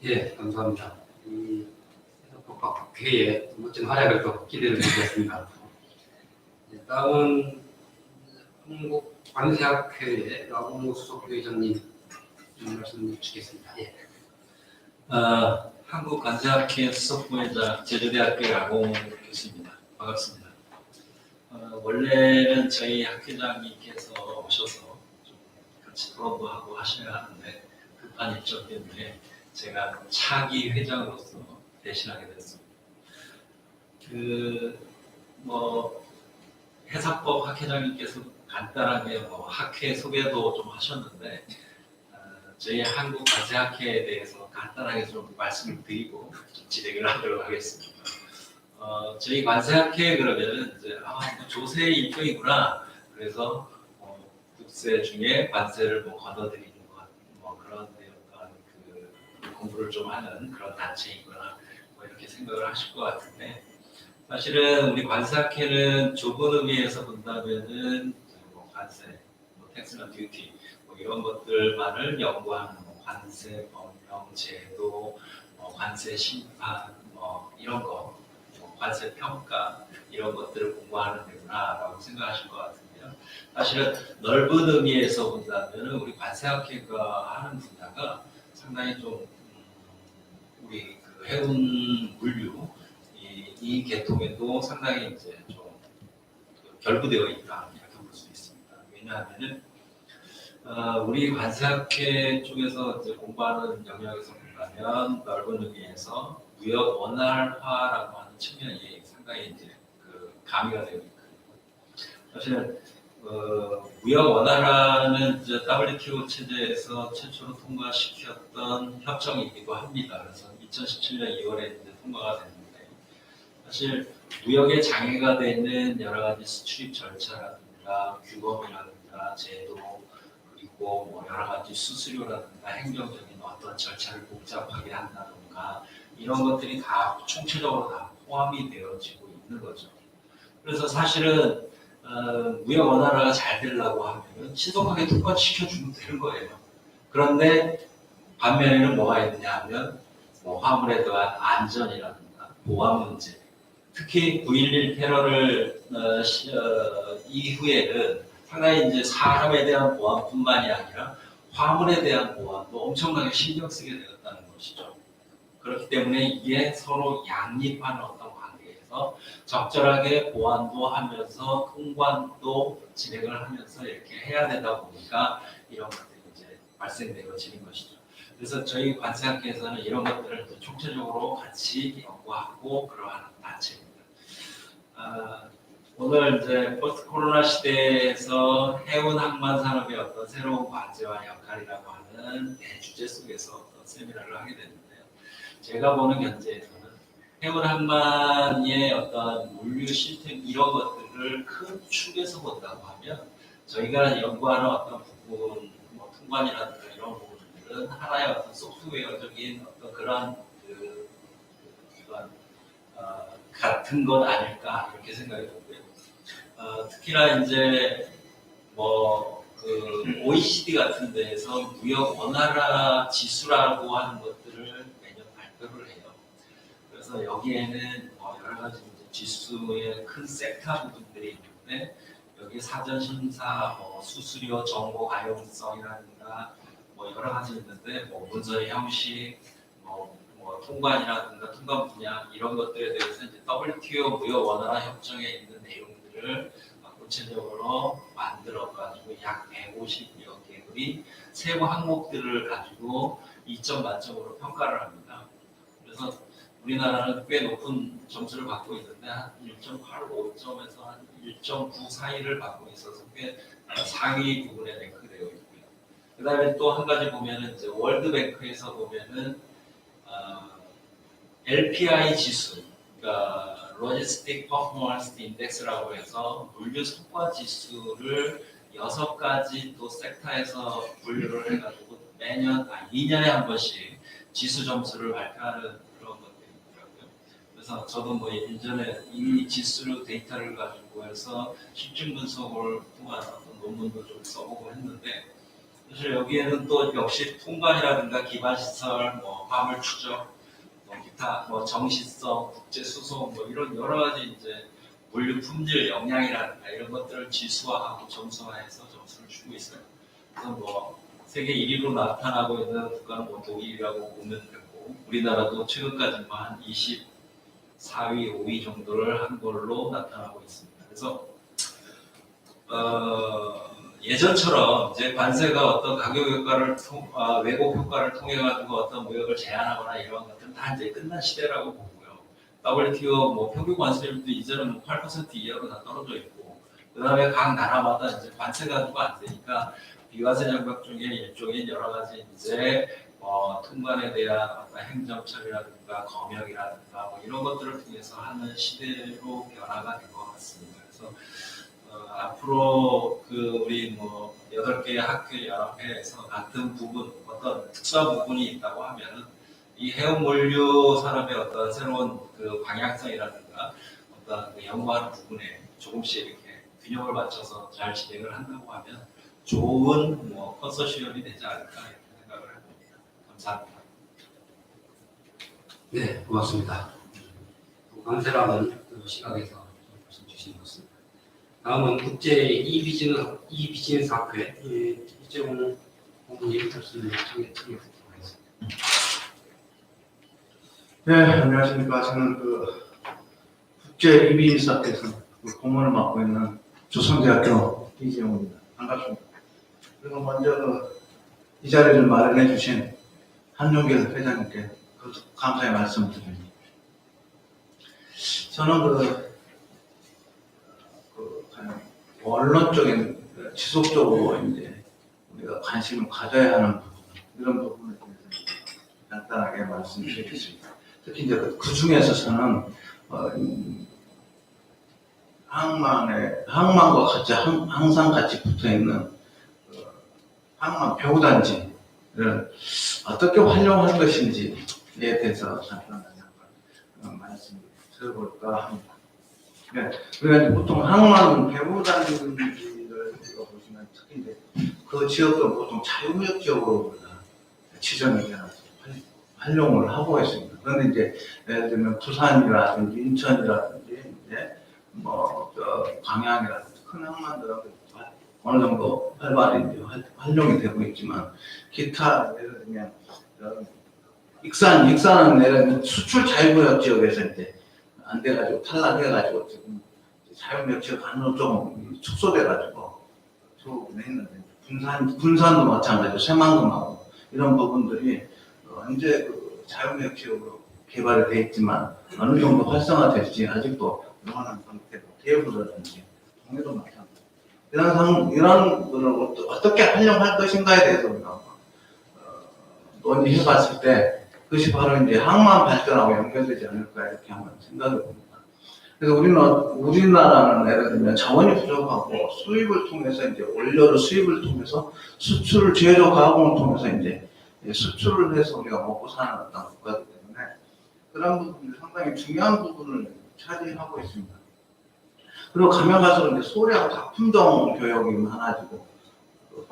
예, 감사합니다. 이 법학회의 멋진 활약을 또 기대를 드리겠습니다. 다음은 한국 관세학회의 나봉모 수석회장님 말씀 주시겠습니다. 예. 한국 관세학회 수석부회장 제주대학교 야공 교수입니다. 반갑습니다. 원래는 저희 학회장님께서 오셔서 좀 같이 토론도 하고 하셔야 하는데 급한 일정 때문에 제가 차기 회장으로서 대신하게 됐습니다. 회사법 학회장님께서 간단하게 뭐 학회 소개도 좀 하셨는데 저희 한국 관세학회에 대해서 간단하게 좀 말씀을 드리고 좀 진행을 하도록 하겠습니다. 저희 관세학회 그러면은 이제 뭐 조세 일종이구나. 그래서 국세 중에 관세를 뭐 걷어들이는 것, 뭐 그런 어떤 그 공부를 좀 하는 그런 단체이구나. 뭐 이렇게 생각을 하실 것 같은데 사실은 우리 관세학회는 좁은 의미에서 본다면은 뭐 관세, 뭐 텍스나 듀티 뭐 이런 것들만을 연구하는 뭐 관세 법령 제도, 관세 심판 뭐 이런 거, 뭐 관세 평가 이런 것들을 공부하는 데구나라고 생각하실 것 같은데요. 사실은 넓은 의미에서 본다면은 우리 관세학회가 하는 분야가 상당히 좀 우리 그 해운 물류 이 계통에도 상당히 이제 좀 결부되어 있다 이렇게 볼 수 있습니다. 왜냐하면은 우리 관세학회 쪽에서 이제 공부하는 영역에서 본다면 넓은 의미에서 무역 원활화라고 하는 측면이 상당히 이제 그 가미가 되어 있거든요. 사실은 무역 원활화는 이제 WTO 체제에서 최초로 통과시켰던 협정이기도 합니다. 그래서 2017년 2월에 이제 통과가 됐는데 사실 무역에 장애가 되는 여러 가지 수출입 절차라든가 규범이라든가 제도 그리고 뭐 여러 가지 수수료라든가 행정적인 어떤 절차를 복잡하게 한다든가 이런 것들이 다 총체적으로 다 포함이 되어지고 있는 거죠. 그래서 사실은 무역 원활화가 잘 되려고 하면 신속하게 통과시켜주면 되는 거예요. 그런데 반면에는 뭐가 있느냐 하면 뭐 화물에 대한 안전이라든가 보안 문제, 특히 9.11 테러를 이후에는 상당히 이제 사람에 대한 보안뿐만이 아니라 화물에 대한 보안도 엄청나게 신경 쓰게 되었다는 것이죠. 그렇기 때문에 이게 서로 양립하는 어떤 관계에서 적절하게 보안도 하면서 통관도 진행을 하면서 이렇게 해야 되다 보니까 이런 것들이 이제 발생되어지는 것이죠. 그래서 저희 관세학회에서는 이런 것들을 총체적으로 같이 연구하고 그러한 단체입니다. 오늘 이제 포스트 코로나 시대에서 해운 항만 산업의 어떤 새로운 과제와 역할이라고 하는 대주제 속에서 어떤 세미나를 하게 됐는데요. 제가 보는 견제에서는 해운 항만의 어떤 물류 시스템 이런 것들을 큰 축에서 본다고 하면 저희가 연구하는 어떤 부분, 뭐 통관이라든가 이런 부분들은 하나의 어떤 소프트웨어적인 어떤 그런 같은 것 아닐까 이렇게 생각이 들고요. 특히나 이제 뭐 그 OECD 같은 데에서 무역 원활화 지수라고 하는 것들을 매년 발표를 해요. 그래서 여기에는 여러 가지 이제 지수의 큰 섹터 부분들이 있는데 여기 사전 심사, 수수료 정보 가용성이라든가 뭐 여러 가지 있는데 뭐 문서의 형식, 뭐 통관이라든가 통관 분야 이런 것들에 대해서 이제 WTO 무역 원활화 협정에 있는 내용들을 구체적으로 만들어 가지고 약 150여 개의 세부 항목들을 가지고 2점 만점으로 평가를 합니다. 그래서 우리나라는 꽤 높은 점수를 받고 있는데 한 1.85점에서 한 1.9 사이를 받고 있어서 꽤 상위 부분에 랭크되어 있고요. 그다음에 또 한 가지 보면은 이제 월드뱅크에서 보면은 LPI 지수, 그러니까 Logistic Performance Index라고 해서 물류 성과 지수를 6가지 또 섹터에서 분류를 해가지고 매년 2년에 한 번씩 지수 점수를 발표하는 그런 것들이 있더라고요. 그래서 저도 뭐 예전에 이 지수 데이터를 가지고 해서 실증 분석을 통한 어떤 논문도 좀 써보고 했는데 사실 여기에는 또 역시 통관이라든가 기반시설, 뭐 화물 추적, 기타 뭐 정시성, 국제 수송 뭐 이런 여러 가지 이제 물류 품질 역량이라든가 이런 것들을 지수화하고 점수화해서 점수를 주고 있어요. 그래서 뭐 세계 1위로 나타나고 있는 국가는 뭐 독일이라고 보면 되고 우리나라도 최근까지만 한 24위, 5위 정도를 한 걸로 나타나고 있습니다. 그래서 예전처럼 이제 관세가 어떤 가격 효과를 왜곡 효과를 통해 가지고 어떤 무역을 제한하거나 이런 것들은 다 이제 끝난 시대라고 보고요. WTO 뭐 평균 관세율도 이제는 8% 이하로 다 떨어져 있고 그다음에 각 나라마다 이제 관세 가지고가 안 되니까 비과세 장벽 중에 일종의 여러 가지 이제 통관에 대한 어떤 행정처리라든가 검역이라든가 뭐 이런 것들을 통해서 하는 시대로 변화가 된 것 같습니다. 그래서 앞으로 우리 8개의 학교 연합회에서 같은 부분, 어떤 특수한 부분이 있다고 하면은 이 해운 물류 산업의 어떤 새로운 방향성이라든가 어떤 연구하는 부분에 조금씩 이렇게 균형을 맞춰서 잘 진행을 한다고 하면 좋은 컨소시엄이 되지 않을까 이렇게 생각을 해봅니다. 감사합니다. 네, 고맙습니다. 강세라는 시각에서 말씀 주신 것은 다음은 국제 이비즈니스 학회 이재용 본부님 말씀을 드리도록 하겠습니다. 네, 안녕하십니까. 저는 국제 이비즈니스 학회에서 공무원을 맡고 있는 조선대학교 이재용입니다. 반갑습니다. 그리고 먼저 이 자리를 마련해 주신 한용길 회장님께 감사의 말씀을 드립니다. 저는 언론적인 지속적으로 이제 우리가 관심을 가져야 하는 부분, 이런 부분에 대해서 간단하게 말씀드리겠습니다. 특히 이제 그 중에서 저는 항만과 같이 항상 같이 붙어 있는 항만 배후단지를 어떻게 활용할 것인지에 대해서 간단하게 한번 말씀을 드려볼까 합니다. 네, 그러니까 보통 항만 배후단지를 보시면 특히 이제 그 지역도 보통 자유무역 지역으로 지정이 되어서 활용을 하고 있습니다. 그런데 이제 예를 들면 부산이라든지 인천이라든지 이제 광양이라든지 큰 항만들은 어느 정도 활발히 활용이 되고 있지만 기타 예를 들면 익산은 예를 들면 수출 자유무역 지역에서 이제 안 돼가지고 탈락해가지고 지금 자유무역 지역 안으로 조금 축소돼가지고 들어오긴 했는데 군산도 마찬가지로 새만금하고 이런 부분들이 언제 자유무역 지역으로 개발이 돼 있지만 어느 정도 활성화될지 아직도 영원한 상태고 대구라든지 동해도 마찬가지. 이런 거를 어떻게 활용할 것인가에 대해서 우리가 논의해봤을 때 그것이 바로 이제 항만 발전하고 연결되지 않을까 이렇게 한번 생각해 봅니다. 그래서 우리나라는 예를 들면 자원이 부족하고 수입을 통해서 이제 원료를 수입을 통해서 수출을 제조 가공을 통해서 이제 수출을 해서 우리가 먹고 사는 어떤 국가이기 때문에 그런 부분이 상당히 중요한 부분을 차지하고 있습니다. 그리고 가면 갈수록 이제 소량 작품종 교역이 많아지고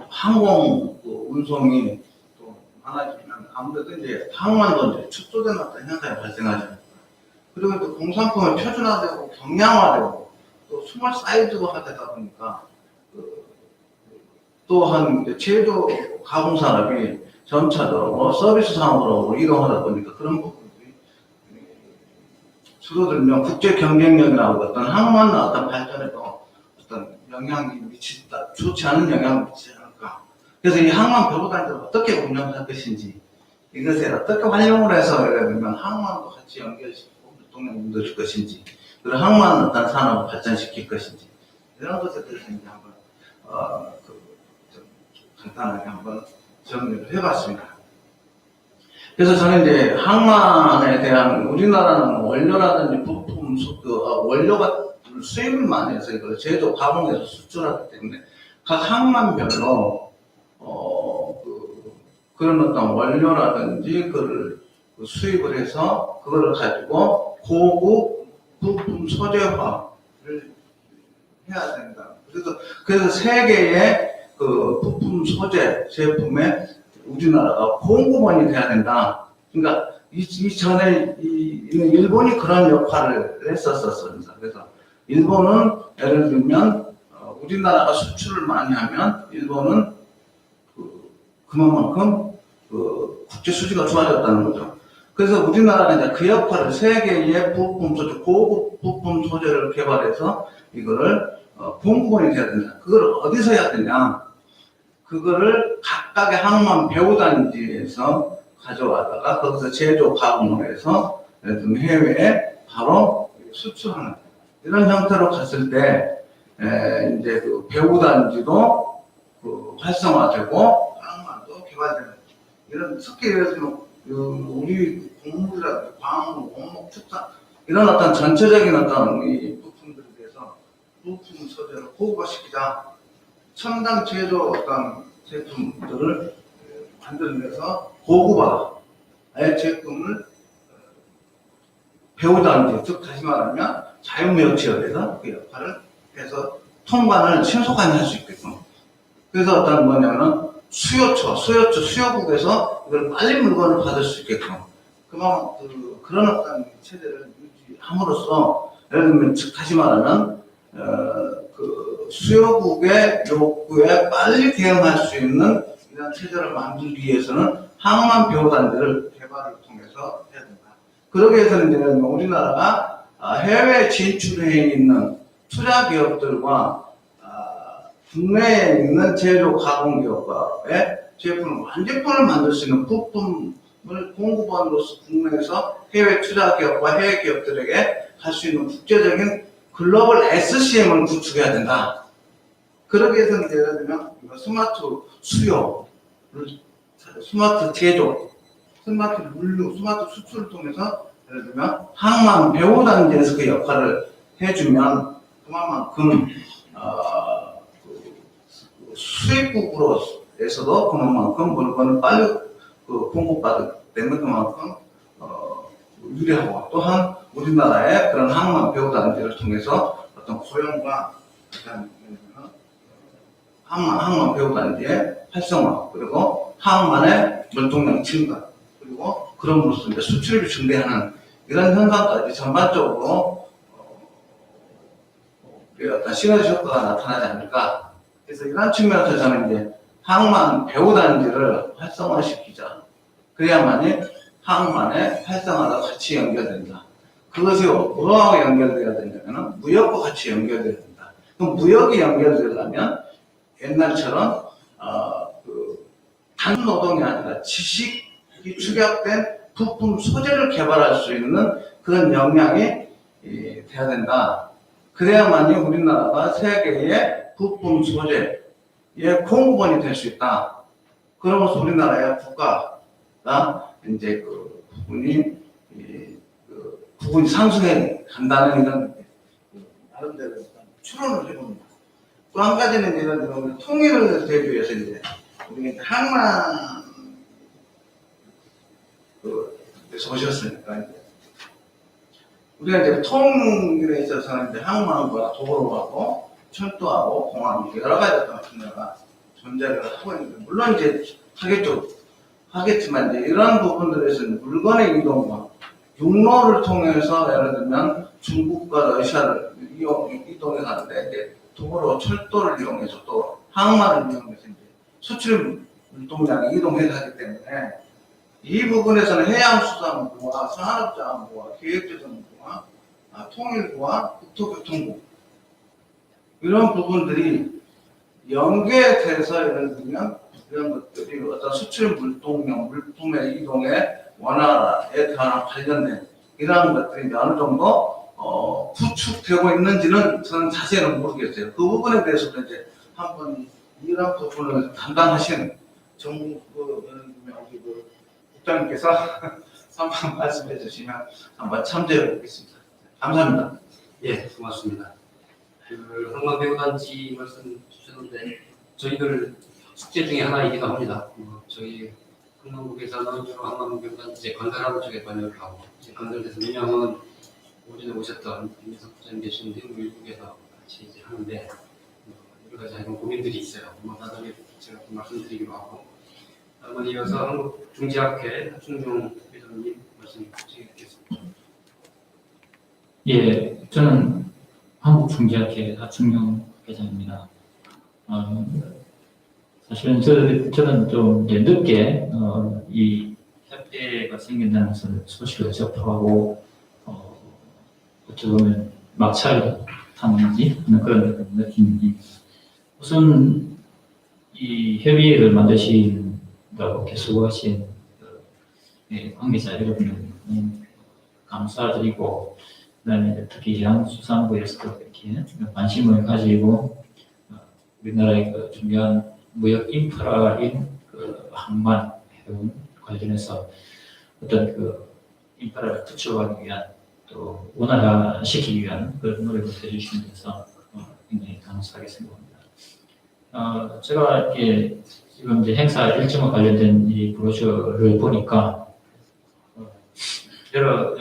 항공 운송이 또 많아지면 아무래도 이제 항만도 이제 축소되는 어떤 현상이 발생하죠. 그리고 또 공산품을 표준화되고 경량화되고 또 스몰 사이즈화 되다 보니까 또한 제조 가공 산업이 점차적으로 서비스 산업으로 이동하다 보니까 그런 부분들이 줄어들면 국제 경쟁력이라고 어떤 항만 어떤 발전에도 어떤 영향이 미치다, 좋지 않은 영향을 미치지 않을까. 그래서 이 항만 배후단지를 어떻게 운영할 것인지, 이것에 어떻게 활용을 해서 예를 들면 항만도 같이 연결시키고 유통력 만들 것인지, 그리고 항만 어떤 산업을 발전시킬 것인지, 이런 것에 대해서 이제 한번 좀 간단하게 한번 정리를 해봤습니다. 그래서 저는 이제 항만에 대한 우리나라는 원료라든지 부품, 원료가 수입을 많이 해서 이걸 제조, 가공해서 수출하기 때문에 각 항만별로 그런 어떤 원료라든지 그걸 수입을 해서 그걸 가지고 고급 부품 소재화를 해야 된다. 그래서 세계의 그 부품 소재 제품에 우리나라가 공급원이 돼야 된다. 그러니까 이전에 일본이 그런 역할을 했었습니다. 그래서 일본은 예를 들면 우리나라가 수출을 많이 하면 일본은 그만큼 국제 수지가 좋아졌다는 거죠. 그래서 우리나라는 이제 그 역할을 세계의 부품 소재, 고급 부품 소재를 개발해서 이거를 공급원이 돼야 된다. 그걸 어디서 해야 되냐? 그거를 각각의 항만 배후단지에서 가져와다가 거기서 제조 가공을 해서 예를 들면 해외에 바로 수출하는 이런 형태로 갔을 때 이제 그 배우단지도 그 활성화되고 항만도 개발되는 이런 특히 예를 들면 우리 공물이라든지 광물, 원목, 축산 이런 어떤 전체적인 어떤 이 부품들에 대해서 부품 소재를 고급화시키자 첨단 제조 어떤 제품들을 만들면서 고급화의 제품을 배우단지 즉 다시 말하면 자유무역 지역에서 그 역할을 해서 통관을 신속하게 할 수 있게끔 그래서 어떤 뭐냐면 수요국에서 이걸 빨리 물건을 받을 수 있게끔 그런 어떤 체제를 유지함으로써 예를 들면 즉 다시 말하면 그 수요국의 요구에 빨리 대응할 수 있는 이런 체제를 만들기 위해서는 항만 배후단지를 개발을 통해서 해야 된다. 그러기 위해서는 이제 우리나라가 해외 진출해 있는 투자 기업들과 국내에 있는 제조 가공 기업과의 제품을 완제품을 만들 수 있는 부품을 공급원으로서 국내에서 해외 투자 기업과 해외 기업들에게 할 수 있는 국제적인 글로벌 SCM을 구축해야 된다. 그러기 위해서는 예를 들면 스마트 수요, 스마트 제조, 스마트 물류, 스마트 수출을 통해서 예를 들면 항만 배후단지에서 그 역할을 해주면 그만큼 수입국으로에서도 그만큼 물건을 빨리 공급받을 때문에 그만큼 유리하고 또한 우리나라의 그런 항만 배후단지를 통해서 어떤 고용과 항만 배후단지의 활성화 그리고 항만의 물동량 증가 그리고 그럼으로써 이제 수출입이 증대하는 이런 현상까지 전반적으로 어떤 시너지 효과가 나타나지 않을까. 그래서 이런 측면에서 저는 이제 항만 배후단지를 활성화시키자. 그래야만이 항만의 활성화가 같이 연결된다. 그것이 뭐하고 연결돼야 되냐면 무역과 같이 연결돼야 된다. 그럼 무역이 연결되려면 옛날처럼 단순 노동이 아니라 지식이 축약된 부품 소재를 개발할 수 있는 그런 역량이 돼야 된다. 그래야만이 우리나라가 세계의 부품 소재의 공급원이 될 수 있다. 그러면서 우리나라의 국가가 이제 그 부분이 상승해 간다는 이런 나름대로 추론을 해봅니다. 또 한 가지는 예를 들어 통일을 대비해서 이제 우리가 항만 오셨으니까 이제 우리가 이제 통일에 있어서는 이제 항만과 도로하고 철도하고 공항 여러 가지 어떤 분야가 존재를 하고 있는데 물론 이제 하겠지만 이제 이런 부분들에서는 물건의 이동과 육로를 통해서 예를 들면 중국과 러시아를 이동해 가는데 이제 도로 철도를 이용해서 또 항만을 이용해서 이제 수출 물동량이 이동해서 하기 때문에 이 부분에서는 해양수산부와 산업자원부와 기획재정부와 통일부와 국토교통부 이런 부분들이 연계돼서 예를 들면 이런 것들이 어떤 수출 물동량, 물품의 이동의 원활에 관련된 이러한 것들이 어느 정도 구축되고 있는지는 저는 자세히는 모르겠어요. 그 부분에 대해서도 이제 한번 이런 부분을 담당하시는 정부 국장님께서 한번 말씀해 주시면 한번 참조해 보겠습니다. 감사합니다. 예, 고맙습니다. 그 항만 배후단지 말씀 주셨는데 저희들 숙제 중에 하나이기도 합니다. 저희 항만국에서는 주로 항만 배후단지 건설하는 쪽에 관여를 하고 이제 건설돼서 운영은 오전에 오셨던 김민석 부장님 계시는데 우리 국에서 같이 이제 하는데 여러 가지 고민들이 있어요. 나중에 제가 좀 말씀드리기로 하고 다음은 이어서 한국중지학회 하충용 회장님 말씀 드리겠습니다. 예, 저는 한국중지학회 하충용 회장입니다. 사실은 저는 좀 이제 늦게 이 협회가 생긴다는 소식을 접하고 어떻게 보면 막차를 탔는지 하는 그런 느낌이 우선 이 협의회를 만드신다고 계속하신 관계자 여러분 감사드리고 그다음에 이제 특히 해양수산부에서도 이렇게 관심을 가지고 우리나라의 그 중요한 무역 인프라인 그 항만 해운 관련해서 어떤 그 인프라를 구축하기 위한 또 원활화시키기 위한 그런 노력을 해주시는 데서 굉장히 감사하게 생각합니다. 제가 이렇게 지금 이제 행사 일정과 관련된 이 브로셔를 보니까 여러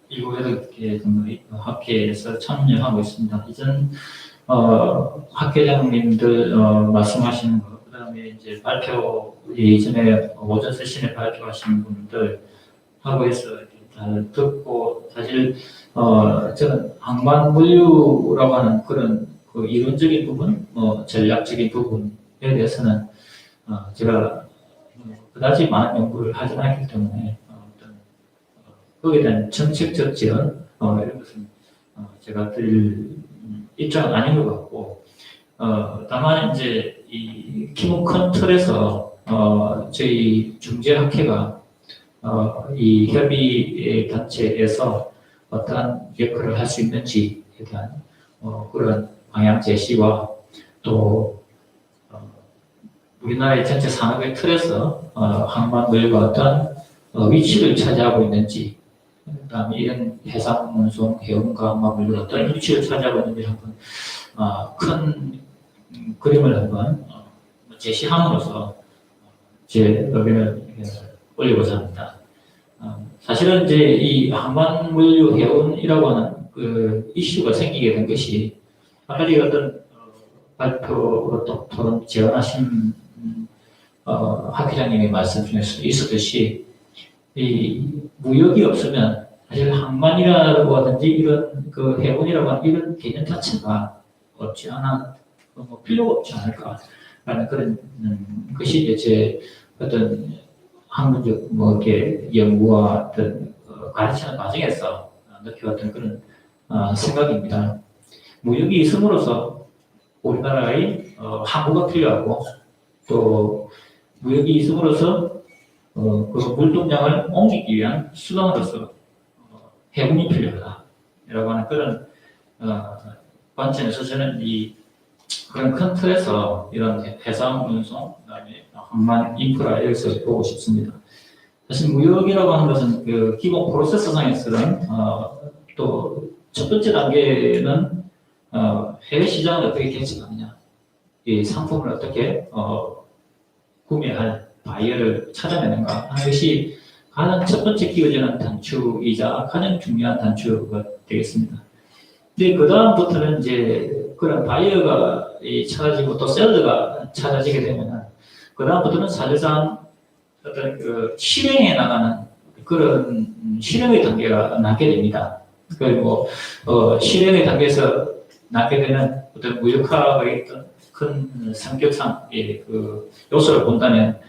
일곱 여덟 개 정도 학회에서 참여하고 있습니다. 이전 학회장님들 말씀하시는 거, 그다음에 이제 발표 예전에 오전 세션에 발표하신 분들 하고 해서 잘 듣고 사실 저는 항만물류라고 하는 그런 그 이론적인 부분, 전략적인 부분에 대해서는 제가 그다지 많은 연구를 하지 않기 때문에 거기에 대한 정책적 지원 이런 것은 제가 드릴 입장은 아닌 것 같고 다만 이제 이 키문 큰 틀에서 저희 중재학회가 이 협의 단체에서 어떠한 역할을 할 수 있는지에 대한 그런 방향 제시와 또 우리나라의 전체 산업의 틀에서 항만물류가 어떤 위치를 차지하고 있는지, 그다음에 이런 해상 운송, 해운과 항만물류가 어떤 위치를 차지하고 있는지 한번 큰 그림을 한번 제시함으로써 제 의견을 올리고자 합니다. 사실은 이제 이 항만물류 해운이라고 하는 그 이슈가 생기게 된 것이 아까 어떤 발표로 또 토론 제안하신 학회장님의 말씀 중에서 있었듯이 이 무역이 없으면 사실 항만이라고 하든지 이런 그 해운이라고 하는 이런 개념 자체가 없지 않아 뭐 필요가 없지 않을까라는 그런 것이 이제 제 어떤 학문적 뭐 이렇게 연구와 어떤 가르치는 과정에서 느껴왔던 그런 생각입니다. 무역이 있음으로써 우리나라의 항구가 필요하고 또 무역이 있음으로써 그 물동량을 옮기기 위한 수단으로서 해군이 필요하다라고 하는 그런 관점에서 저는 이 그런 큰 틀에서 이런 해상 운송, 그다음에 항만 인프라 여기서 보고 싶습니다. 사실 무역이라고 하는 것은 그 기본 프로세스상에서는 또 첫 번째 단계는 해외 시장을 어떻게 개척하느냐, 이 상품을 어떻게 구매할 바이어를 찾아내는가 하는 것이 가장 첫 번째 끼워지는 단추이자 가장 중요한 단추가 되겠습니다. 근데 그 다음부터는 이제 그런 바이어가 찾아지고 또 셀러가 찾아지게 되면은 그 다음부터는 사실상 어떤 그 실행해 나가는 그런 실행의 단계가 나게 됩니다. 그리고 실행의 단계에서 나게 되는 어떤 무역화가 있던 큰 성격상의 그 요소를 본다면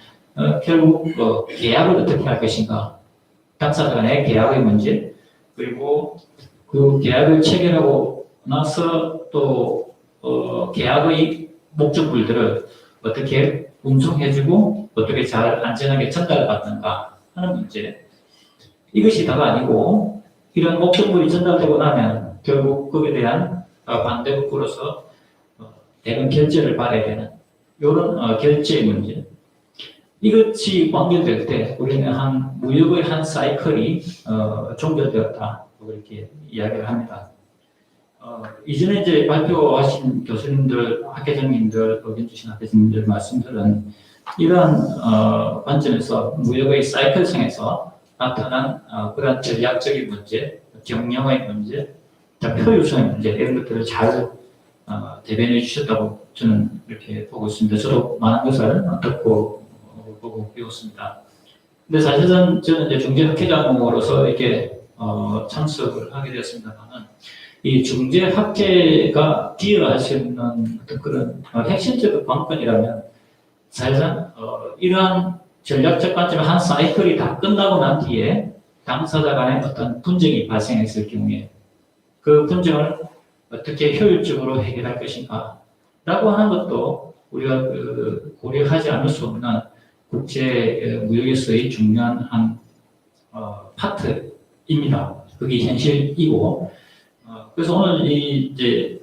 결국 계약을 어떻게 할 것인가, 당사자 간의 계약의 문제, 그리고 그 계약을 체결하고 나서 또 계약의 목적물들을 어떻게 운송해주고 어떻게 잘 안전하게 전달받는가 하는 문제. 이것이 다가 아니고 이런 목적물이 전달되고 나면 결국 거기에 대한 반대국으로서 대면 결제를 받아야 되는 이런 결제 문제. 이것이 완결될 때 우리는 무역의 한 사이클이 종결되었다 이렇게 이야기를 합니다. 이전에 이제 발표하신 교수님들, 학회장님들, 의견 주신 학회장님들 말씀들은 이러한 관점에서 무역의 사이클상에서 나타난 그런 전략적인 문제, 경영의 문제, 효율성의 문제 이런 것들을 잘 대변해 주셨다고 저는 이렇게 보고 있습니다. 저도 많은 것을 듣고 보고 배웠습니다. 근데 사실은 저는 이제 중재학회장으로서 이렇게 참석을 하게 되었습니다만은 이 중재학회가 기여할 수 있는 어떤 그런 핵심적인 관건이라면 사실상 이러한 전략적 관점의 한 사이클이 다 끝나고 난 뒤에 당사자 간의 어떤 분쟁이 발생했을 경우에 그 분쟁을 어떻게 효율적으로 해결할 것인가 라고 하는 것도 우리가 고려하지 않을 수 없는 국제 무역에서의 중요한 한 파트입니다. 그게 현실이고 그래서 오늘 이제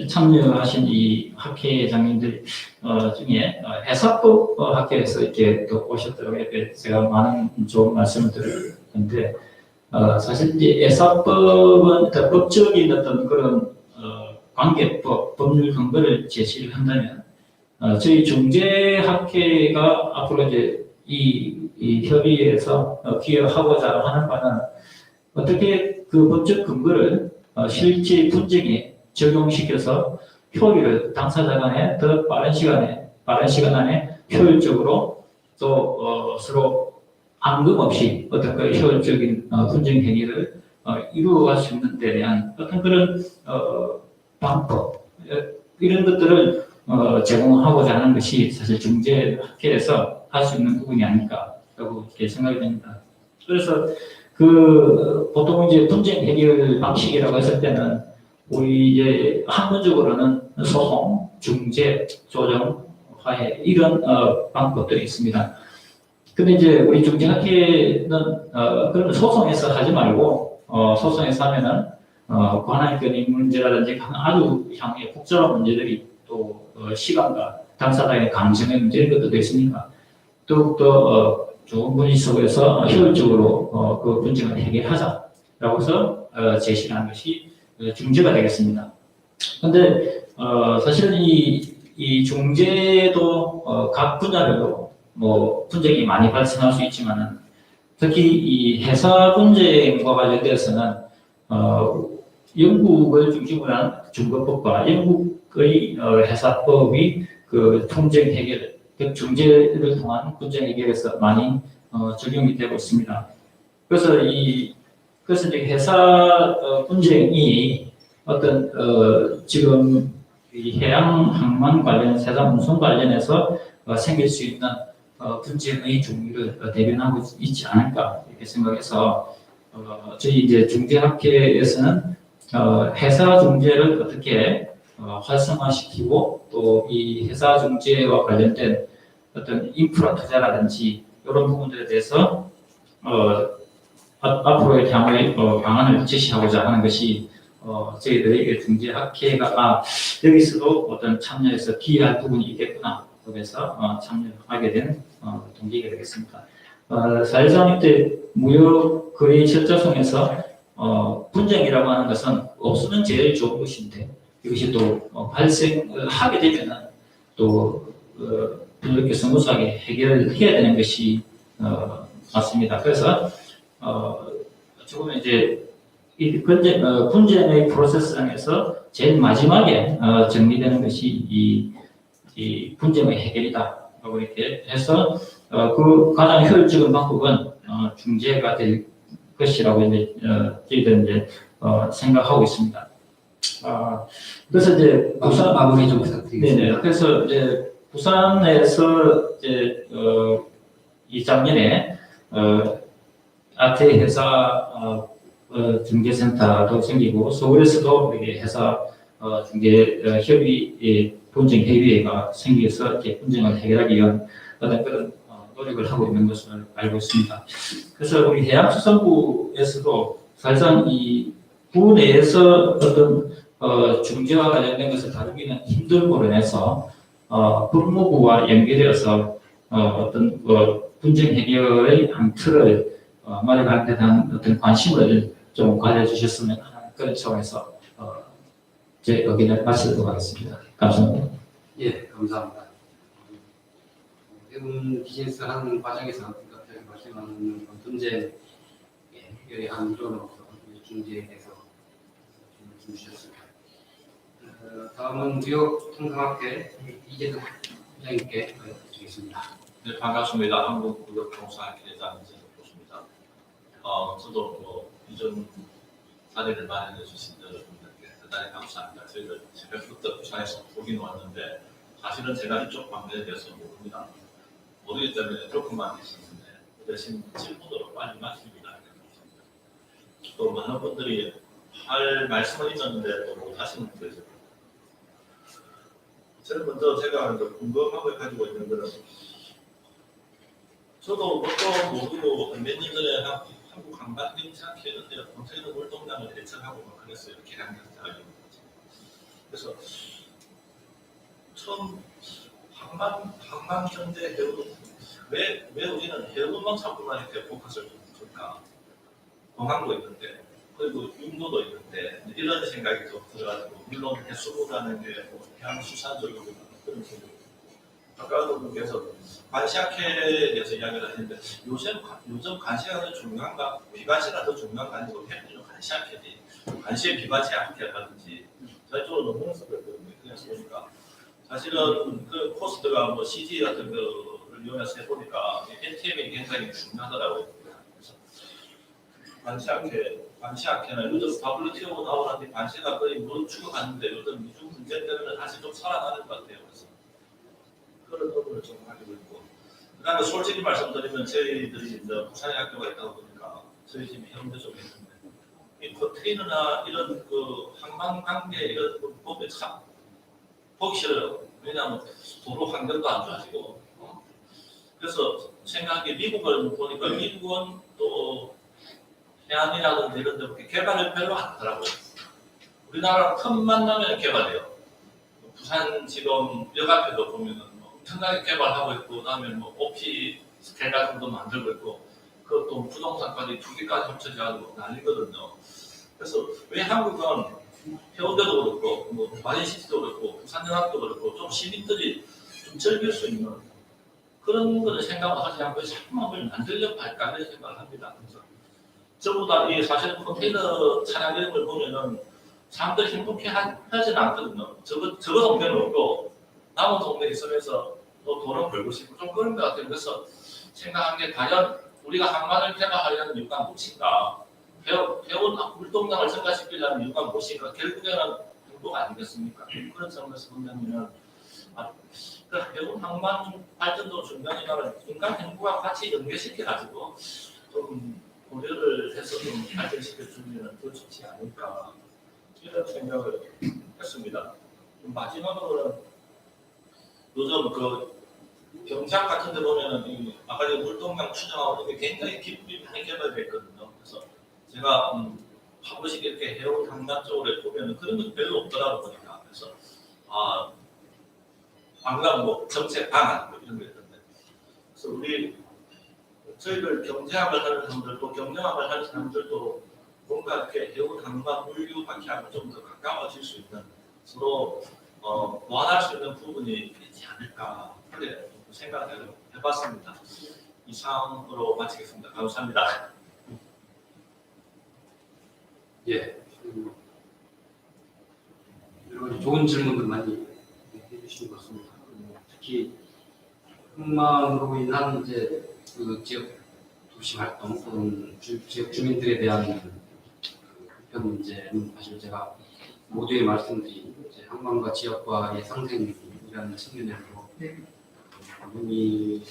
참여하신 이 학회장님들 중에 해사법 학회에서 이렇게 또 오셨더라고요. 제가 많은 좋은 말씀을 들었는데 사실 이제 해사법은 법적인 어떤 그런 관계법, 법률 근거를 제시를 한다면 저희 중재학회가 앞으로 이제 이 협의에서 기여하고자 하는 바는 어떻게 그 법적 근거를 실제 분쟁에 적용시켜서 효율을 당사자 간에 더 빠른 시간 안에 효율적으로 또 서로 앙금 없이 어떤 그 효율적인 분쟁 행위를 이루어갈 수 있는 데 대한 어떤 그런 방법 이런 것들을 제공하고자 하는 것이 사실 중재학회에서 할 수 있는 부분이 아닐까라고 이렇게 생각이 됩니다. 그래서 보통 이제 분쟁 해결 방식이라고 했을 때는 우리 이제 학문적으로는 소송, 중재, 조정, 화해 이런 방법들이 있습니다. 근데 이제 우리 중재학회는 그런 소송에서 하지 말고 소송에서 하면은 권한권의 문제라든지 아주 향후에 복잡한 문제들이 또 시간과 당사자의 감정의 문제 이런 것도 있으니까 더욱더 좋은 분위기 속에서 효율적으로 그 분쟁을 해결하자라고 해서 제시하는 것이 중재가 되겠습니다. 그런데 사실 이 중재도 각 분야별로 뭐 분쟁이 많이 발생할 수 있지만은 특히 이 해사 분쟁과 관련돼서는 영국을 중심으로 한 중거법과 영국의 해사법이 그 분쟁 해결, 그 중재를 통한 분쟁 해결에서 많이 적용이 되고 있습니다. 그래서 이제 해사 분쟁이 어떤 지금 이 해양 항만 관련, 해상 운송 관련해서 생길 수 있는 분쟁의 종류를 대변하고 있지 않을까 이렇게 생각해서 저희 이제 중재학회에서는 해사 중재를 어떻게 활성화시키고 또 이 해사 중재와 관련된 어떤 인프라 투자라든지 이런 부분들에 대해서 앞으로의 향후의 방안을 제시하고자 하는 것이 저희들의 중재학회가 여기서도 어떤 참여해서 기여할 부분이 있겠구나 그래서 참여하게 된 동기가 되겠습니다. 사실상 이때 무역 거래 절차성에서 분쟁이라고 하는 것은 없으면 제일 좋은 것인데 이것이 또 발생하게 되면은 또 이렇게 스무스하게 해결해야 되는 것이 맞습니다. 그래서 조금 이제 이 분쟁의 프로세스상에서 제일 마지막에 정리되는 것이 이 분쟁의 해결이다라고 이렇게 해서 그 가장 효율적인 방법은 중재가 될 것이라고 이제 저희들은 이제 생각하고 있습니다. 그래서 이제 부산 마무리 좀 부탁드리겠습니다. 네네. 그래서 이제 부산에서 이제 이 작년에 아태 회사 중재센터도 생기고 서울에서도 이렇게 회사 중재 협의 분쟁 협의회가 생겨서 이렇게 분쟁을 해결하기 위한 어떤 그런 노력을 하고 있는 것을 알고 있습니다. 그래서 우리 해양수산부에서도 사실상 이 부 내에서 어떤 중재와 관련된 것을 다루기는 힘듦으로 인해서 법무부와 연계되어서 어떤 분쟁 해결의 한 틀을 마련하는 데 대한 어떤 관심을 좀 가져주셨으면 하는 그런 차원에서 제 의견을 마치도록 하겠습니다. 감사합니다. 예, 감사합니다. 해운 비즈니스 하는 과정에서 갑자기 말씀하는 분쟁 해결의 한 일원으로서 중재에 대해서 말씀 주셨습니다. 다음은 무역통상학회 이재득 부장님께 드리겠습니다. 네, 반갑습니다. 한국무역통상학회장 이재득 교수입니다. 저도 이전 자리를 마련해 주신 여러분들께 대단히 감사합니다. 저희가 새벽부터 부산에서 보긴 왔는데 사실은 제가 이쪽 방면에 대해서 모릅니다. 모르기 때문에 조금만 있었는데 그 대신 질문으로 빨리 마칩니다. 또 많은 분들이 할 말씀은 있었는데 또 못하시는 분들이 있어요. 제일 먼저 제가 궁금함을 가지고 있는 것은 저도 뭣도 모르고 몇 년 전에 한 한국 한반도 생각했는데 본토에는 월동량을 대처하고 막 그랬어요. 개량량 자료. 그래서 처음 한반 경제 해운 왜 우리는 해운만 자꾸만 이렇게 포커스를 둘까? 공항도 있는데 그리고 육로도 있는데 이런 생각이 좀 들어가지고 물론 해수부라는 게뭐 해양수산적으로 그런 생각이 아까도 분께서 관시학회에 대해서 이야기를 했는데 요즘 관시학은 중요한가? 비관시가 더 중요한 거 아니고 해운이 관시학회지 관시의 비관시학회라든지 저쪽으로 넘어서 그랬거든요. 그래서 보니까 사실은 그 코스트가 뭐 CG 같은 거를 이용해서 해보니까 NTM이 굉장히 중요하더라고요. 그래서 관시학회는 요즘 WTO 나오는데 관시가 거의 못 죽어갔는데 요즘 미중 문제 때문에 다시 좀 살아나는 것 같아요. 그래서 그런 부분을 좀 가지고 있고 그다음에 솔직히 말씀드리면 저희들이 이제 부산에 학교가 있다 보니까 저희 집이 해운대 쪽에 있는데 이 컨테이너나 이런 그 항만 관계 이런 거 보면 참 보기 싫어요. 왜냐하면 도로 환경도 안 좋아지고 그래서 생각하기에 미국을 보니까 미국은 또 해안이라든지 이런 데 개발을 별로 안 하더라고요. 우리나라 틈만 나면 개발해요. 부산 지금 역 앞에도 보면은 엄청나게 개발하고 있고 그다음에 뭐 오피 스텔 같은 것도 만들고 있고 그것도 부동산까지 두 개까지 합쳐져가지고 난리거든요. 그래서 왜 한국은 해운대도 그렇고 뭐 마린시티도 그렇고 부산연합도 그렇고 좀 시민들이 좀 즐길 수 있는 그런 거를 생각을 하지 않고 자꾸만 만들려고 할까 이런 생각을 합니다. 그래서 저보다 이 사실 컨테이너 차량 이런 걸 보면은 사람들이 행복해 하지는 않거든요. 저거 동네는 없고 남은 동네에 있으면서 또 돈을 벌고 싶고 좀 그런 것 같아요. 그래서 생각한 게 과연 우리가 항만을 개발하려는 이유가 무엇인가? 해운 물동량을 증가시키려는 이유가 무엇인가? 결국에는 행복 아니겠습니까? 그런 점에서 보면은 그 해운 항만 발전도 중요하지만 인간 행복과 같이 연계시켜가지고 좀 고려를 해서 좀 발전시켜주면 더 좋지 않을까 이런 생각을 했습니다. 마지막으로는 요즘 그 경작 같은 데 보면은 아까 물동량 추정하고 이게 굉장히 기술이 많이 개발됐거든요. 그래서 제가 한 번씩 이렇게 해운 항만 쪽으로 보면은 그런 건 별로 없더라고 보니까 그래서 관광 뭐 정책 방안 뭐 이런 거 있던데 그래서 저희들 경제학을 하는 사람들도 경영학을 하는 사람들도 뭔가 이렇게 해운 항만 물류 방향을 좀 더 가까워질 수 있는 서로 보완할 수 있는 부분이 있지 않을까 그렇게 생각을 해봤습니다. 이상으로 마치겠습니다. 감사합니다. 예, 여러 가지 좋은 질문들 많이 해주신 것 같습니다. 특히 항만으로 인한 이제 그 지역 도시 활동 또는 지역 주민들에 대한 불편 문제는 사실 제가 모두의 말씀드린 항만과 지역과의 상생이라는 측면에서 이미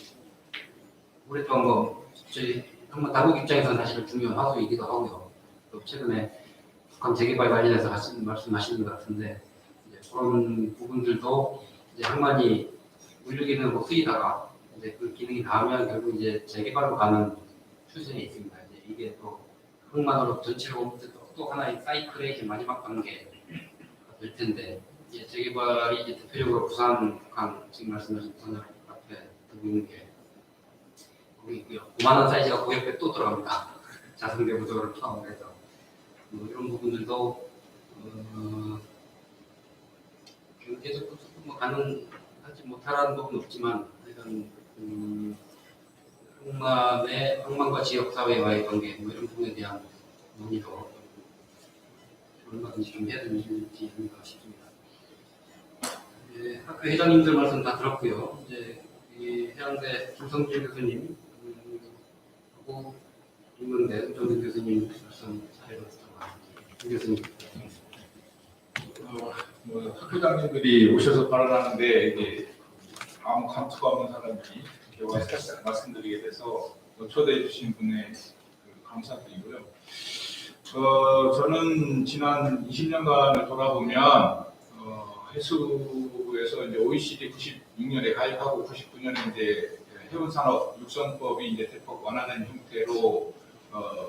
오랫동안 뭐 저희 항만 당국 입장에서는 사실 중요한 화두이기도 하고요. 또 최근에 북한 재개발 관련해서 말씀하시는 것 같은데 이제 그런 부분들도 이제 항만이 물류기능으로 쓰이다가 이제 그 기능이 나오면 결국 이제 재개발로 가는 추세에 있습니다. 이제 이게 또 항만으로 전체로 또 하나의 사이클의 이제 마지막 단계가 될 텐데 이제 재개발이 이제 대표적으로 부산, 북한 지금 말씀하신 부산 앞에 두고 있는 게 거기 있고요. 5만 원 사이즈가 그 옆에 또 들어갑니다. 자성대 구조를 포함해서 뭐 이런 부분들도 계속 뭐 가능하지 못하라는 부분은 없지만 일단 항만과 지역 사회와의 관계 뭐 이런 부분에 대한 논의도 얼마든지 좀 해야 되는 일이 아닌가 싶습니다. 예, 학교 회장님들 말씀 다 들었고요. 이제 이 해양대 김성길 교수님 하고 인문대 은정근 교수님 말씀 차례로 들어가겠습니다. 김 교수님. 학교장님들이 오셔서 발언하는데 이제 아무 감투가 없는 사람이 이렇게 와서 말씀드리게 돼서 초대해 주신 분에 감사드리고요. 저는 지난 20년간을 돌아보면 해수부에서 이제 OECD 96년에 가입하고 99년에 이제 해운산업 육성법이 이제 대폭 완화된 형태로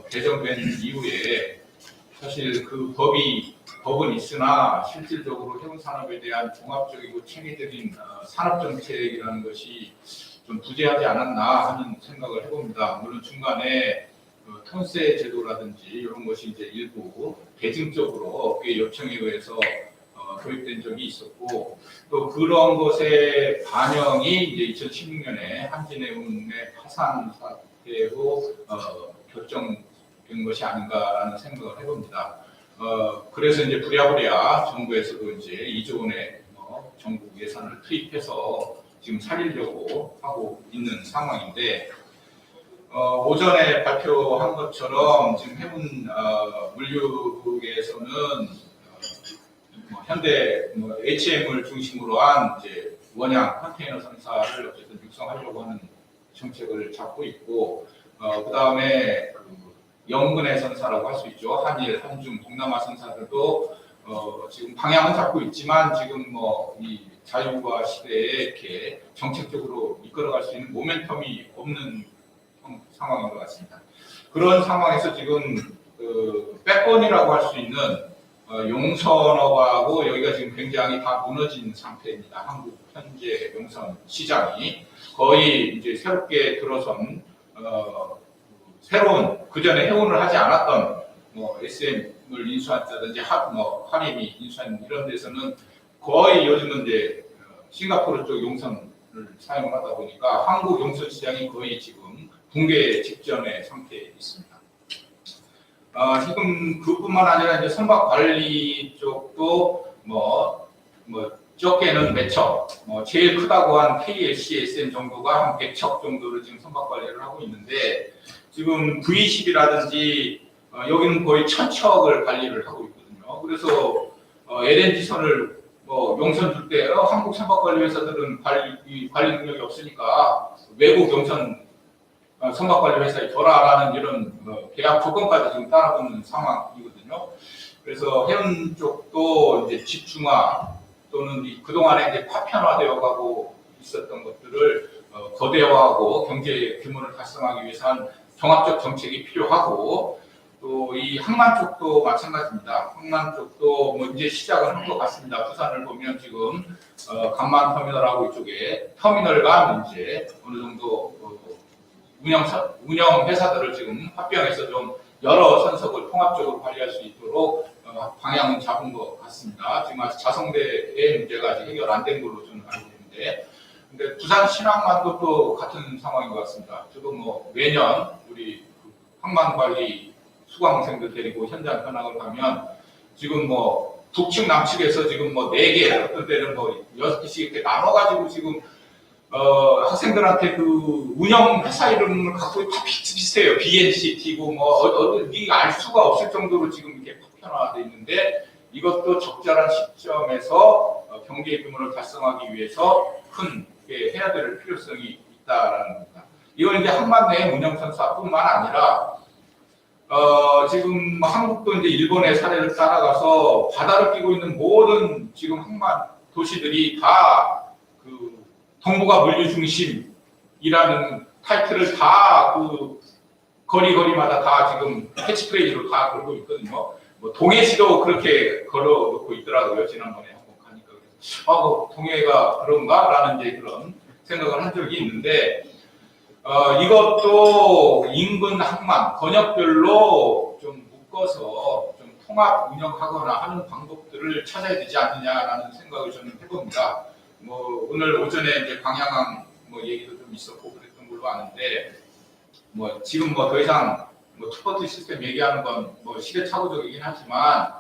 개정된 이후에 사실 그 법은 있으나 실질적으로 해운 산업에 대한 종합적이고 체계적인 산업 정책이라는 것이 좀 부재하지 않았나 하는 생각을 해봅니다. 물론 중간에 턴세 제도라든지 이런 것이 이제 일부 대증적으로 업계 요청에 의해서 도입된 적이 있었고, 또 그런 것의 반영이 이제 2016년에 한진해운의 파산 사태로 결정된 것이 아닌가라는 생각을 해봅니다. 그래서 이제 부랴부랴 정부에서도 이제 2조 원의 정부 예산을 투입해서 지금 살리려고 하고 있는 상황인데, 오전에 발표한 것처럼 지금 해운 물류계에서는 현대 HM을 중심으로 한 이제 원양 컨테이너 선사를 어쨌든 육성하려고 하는 정책을 잡고 있고, 그 다음에 영근해 선사라고 할 수 있죠. 한일, 한중, 동남아 선사들도 지금 방향은 잡고 있지만 지금 이 자유화 시대에 이렇게 정책적으로 이끌어갈 수 있는 모멘텀이 없는 상황인 것 같습니다. 그런 상황에서 지금 백건이라고 할 수 있는 용선업하고 여기가 지금 굉장히 다 무너진 상태입니다. 한국 현재 용선 시장이 거의 이제 새롭게 들어선 새로운 그 전에 해운을 하지 않았던 SM을 인수한다든지 하림이 인수한 이런 데서는 거의 요즘은 이제 싱가포르 쪽 용선을 사용을 하다 보니까 한국 용선 시장이 거의 지금 붕괴 직전의 상태에 있습니다. 지금 그뿐만 아니라 이제 선박 관리 쪽도 적게는 몇 척, 제일 크다고 한 KLC, SM 정도가 한 100척 정도를 지금 선박 관리를 하고 있는데, 지금 V10이라든지 여기는 거의 1000척을 관리를 하고 있거든요. 그래서 LNG선을 용선 줄 때 한국 선박 관리 회사들은 관리 능력이 없으니까 외국 용선 선박 관리 회사에 줘라라는 이런 계약 조건까지 지금 따라붙는 상황이거든요. 그래서 해운 쪽도 이제 집중화 또는 그동안에 이제 파편화되어 가고 있었던 것들을 거대화하고 경제 규모를 달성하기 위해서는 종합적 정책이 필요하고, 또 이 항만 쪽도 마찬가지입니다. 항만 쪽도 이제 시작은 한 것 같습니다. 부산을 보면 지금 간만 터미널하고 이쪽에 터미널과 이제 어느 정도 운영 회사들을 지금 합병해서 좀 여러 선석을 통합적으로 발휘할 수 있도록 방향은 잡은 것 같습니다. 지금 아직 자성대의 문제가 아직 해결 안 된 걸로 저는 알고 있는데, 근데 부산 신항만도 또 같은 상황인 것 같습니다. 저도 매년 우리 항만 관리 수강생들 데리고 현장 현황을 가면 지금 북측 남측에서 지금 4개, 어떤 때는 6개씩 이렇게 나눠가지고 지금 학생들한테 그 운영 회사 이름을 갖고 다 비슷비슷해요. BNCT고 네가 알 수가 없을 정도로 지금 이렇게 파편화되어 있는데, 이것도 적절한 시점에서 경제 규모를 달성하기 위해서 큰 해야 될 필요성이 있다라는 겁니다. 이건 이제 항만 내 운영선사뿐만 아니라 지금 한국도 이제 일본의 사례를 따라가서 바다를 끼고 있는 모든 지금 항만 도시들이 다 그 동북아 물류 중심이라는 타이틀을 다 그 거리마다 다 지금 캐치프레이즈로 다 걸고 있거든요. 동해시도 그렇게 걸어놓고 있더라고요. 지난번에 한번 가니까 동해가 그런가라는 이제 그런 생각을 한 적이 있는데, 이것도 인근 항만 번역별로 좀 묶어서 좀 통합 운영하거나 하는 방법들을 찾아야 되지 않느냐라는 생각을 저는 해봅니다. 오늘 오전에 이제 광양항 얘기도 좀 있었고 그랬던 걸로 아는데, 지금 더 이상 투포트 시스템 얘기하는 건 시대착오적이긴 하지만,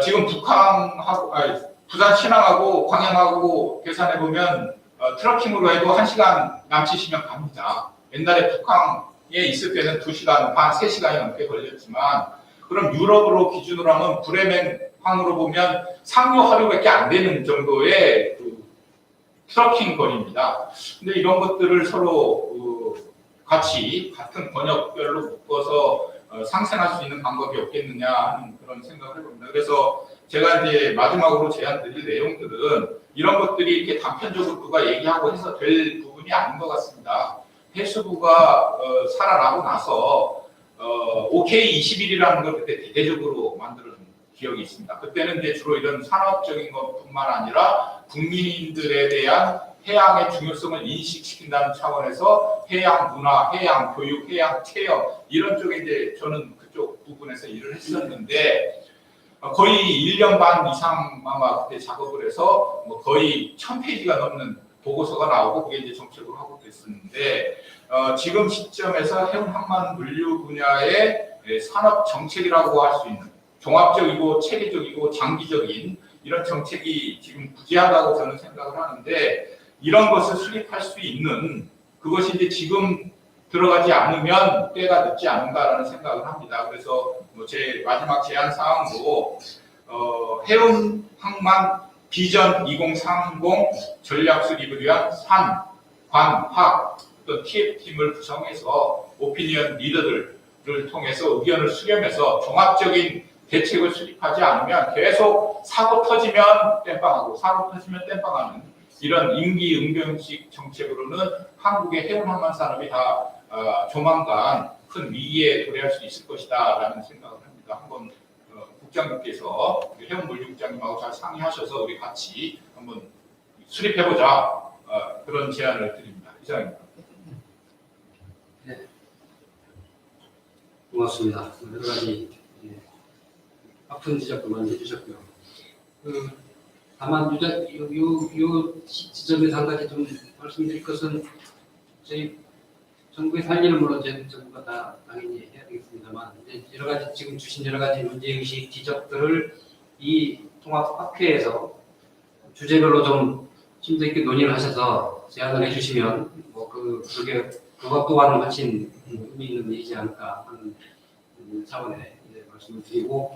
지금 부산 신항하고 광양하고 계산해 보면 트러킹으로 해도 1시간 남치시면 갑니다. 옛날에 북항에 있을 때는 2시간 반, 3시간이 넘게 걸렸지만, 그럼 유럽으로 기준으로 하면 브레멘항으로 보면 상류 하루밖에 안 되는 정도의 트러킹 거리입니다. 근데 이런 것들을 서로 같은 번역별로 묶어서 상생할 수 있는 방법이 없겠느냐 하는 그런 생각을 해봅니다. 그래서 제가 이제 마지막으로 제안드릴 내용들은 이런 것들이 이렇게 단편적으로 누가 얘기하고 해서 될 부분이 아닌 것 같습니다. 해수부가 살아나고 나서 OK21이라는 걸 그때 대대적으로 만드는 기억이 있습니다. 그때는 이제 주로 이런 산업적인 것뿐만 아니라 국민들에 대한 해양의 중요성을 인식시킨다는 차원에서 해양 문화, 해양 교육, 해양 체험 이런 쪽에 이제 저는 그쪽 부분에서 일을 했었는데 거의 1년 반 이상 아마 그때 작업을 해서 뭐 거의 1000페이지가 넘는 보고서가 나오고 그게 이제 정책으로 하고 있었는데 지금 시점에서 해운 항만 물류 분야의 산업 정책이라고 할 수 있는 종합적이고 체계적이고 장기적인 이런 정책이 지금 부재하다고 저는 생각을 하는데 이런 것을 수립할 수 있는 그것이 이제 지금 들어가지 않으면 때가 늦지 않은가라는 생각을 합니다. 그래서 뭐 제 마지막 제안 사항으로 해운 항만 비전 2030 전략 수립을 위한 산, 관, 학 어떤 TF팀을 구성해서 오피니언 리더들을 통해서 의견을 수렴해서 종합적인 대책을 수립하지 않으면 계속 사고 터지면 땜빵하고 사고 터지면 땜빵하는 이런 임기응변식 정책으로는 한국의 해운 항만 산업이 다 조만간 큰 위기에 도래할 수 있을 것이다라는 생각을 합니다. 한번 국장님께서 해운 물류국장님하고 잘 상의하셔서 우리 같이 한번 수립해보자 그런 제안을 드립니다. 이상입니다. 네. 고맙습니다. 여러 가지 아픈 지적도 많이 해주셨고요. 다만 요 지점에서 한 가지 좀 말씀드릴 것은 저희 정부의 할 일은 물론 정부가 다 당연히 해야 되겠습니다만 이제 여러 가지 지금 주신 여러 가지 문제의식 지적들을 이 통합학회에서 주제별로 좀 심도 있게 논의를 하셔서 제안을 해주시면 뭐 그게 그것 또한 훨씬 의미 있는 일이지 않을까 하는 차원에 말씀을 드리고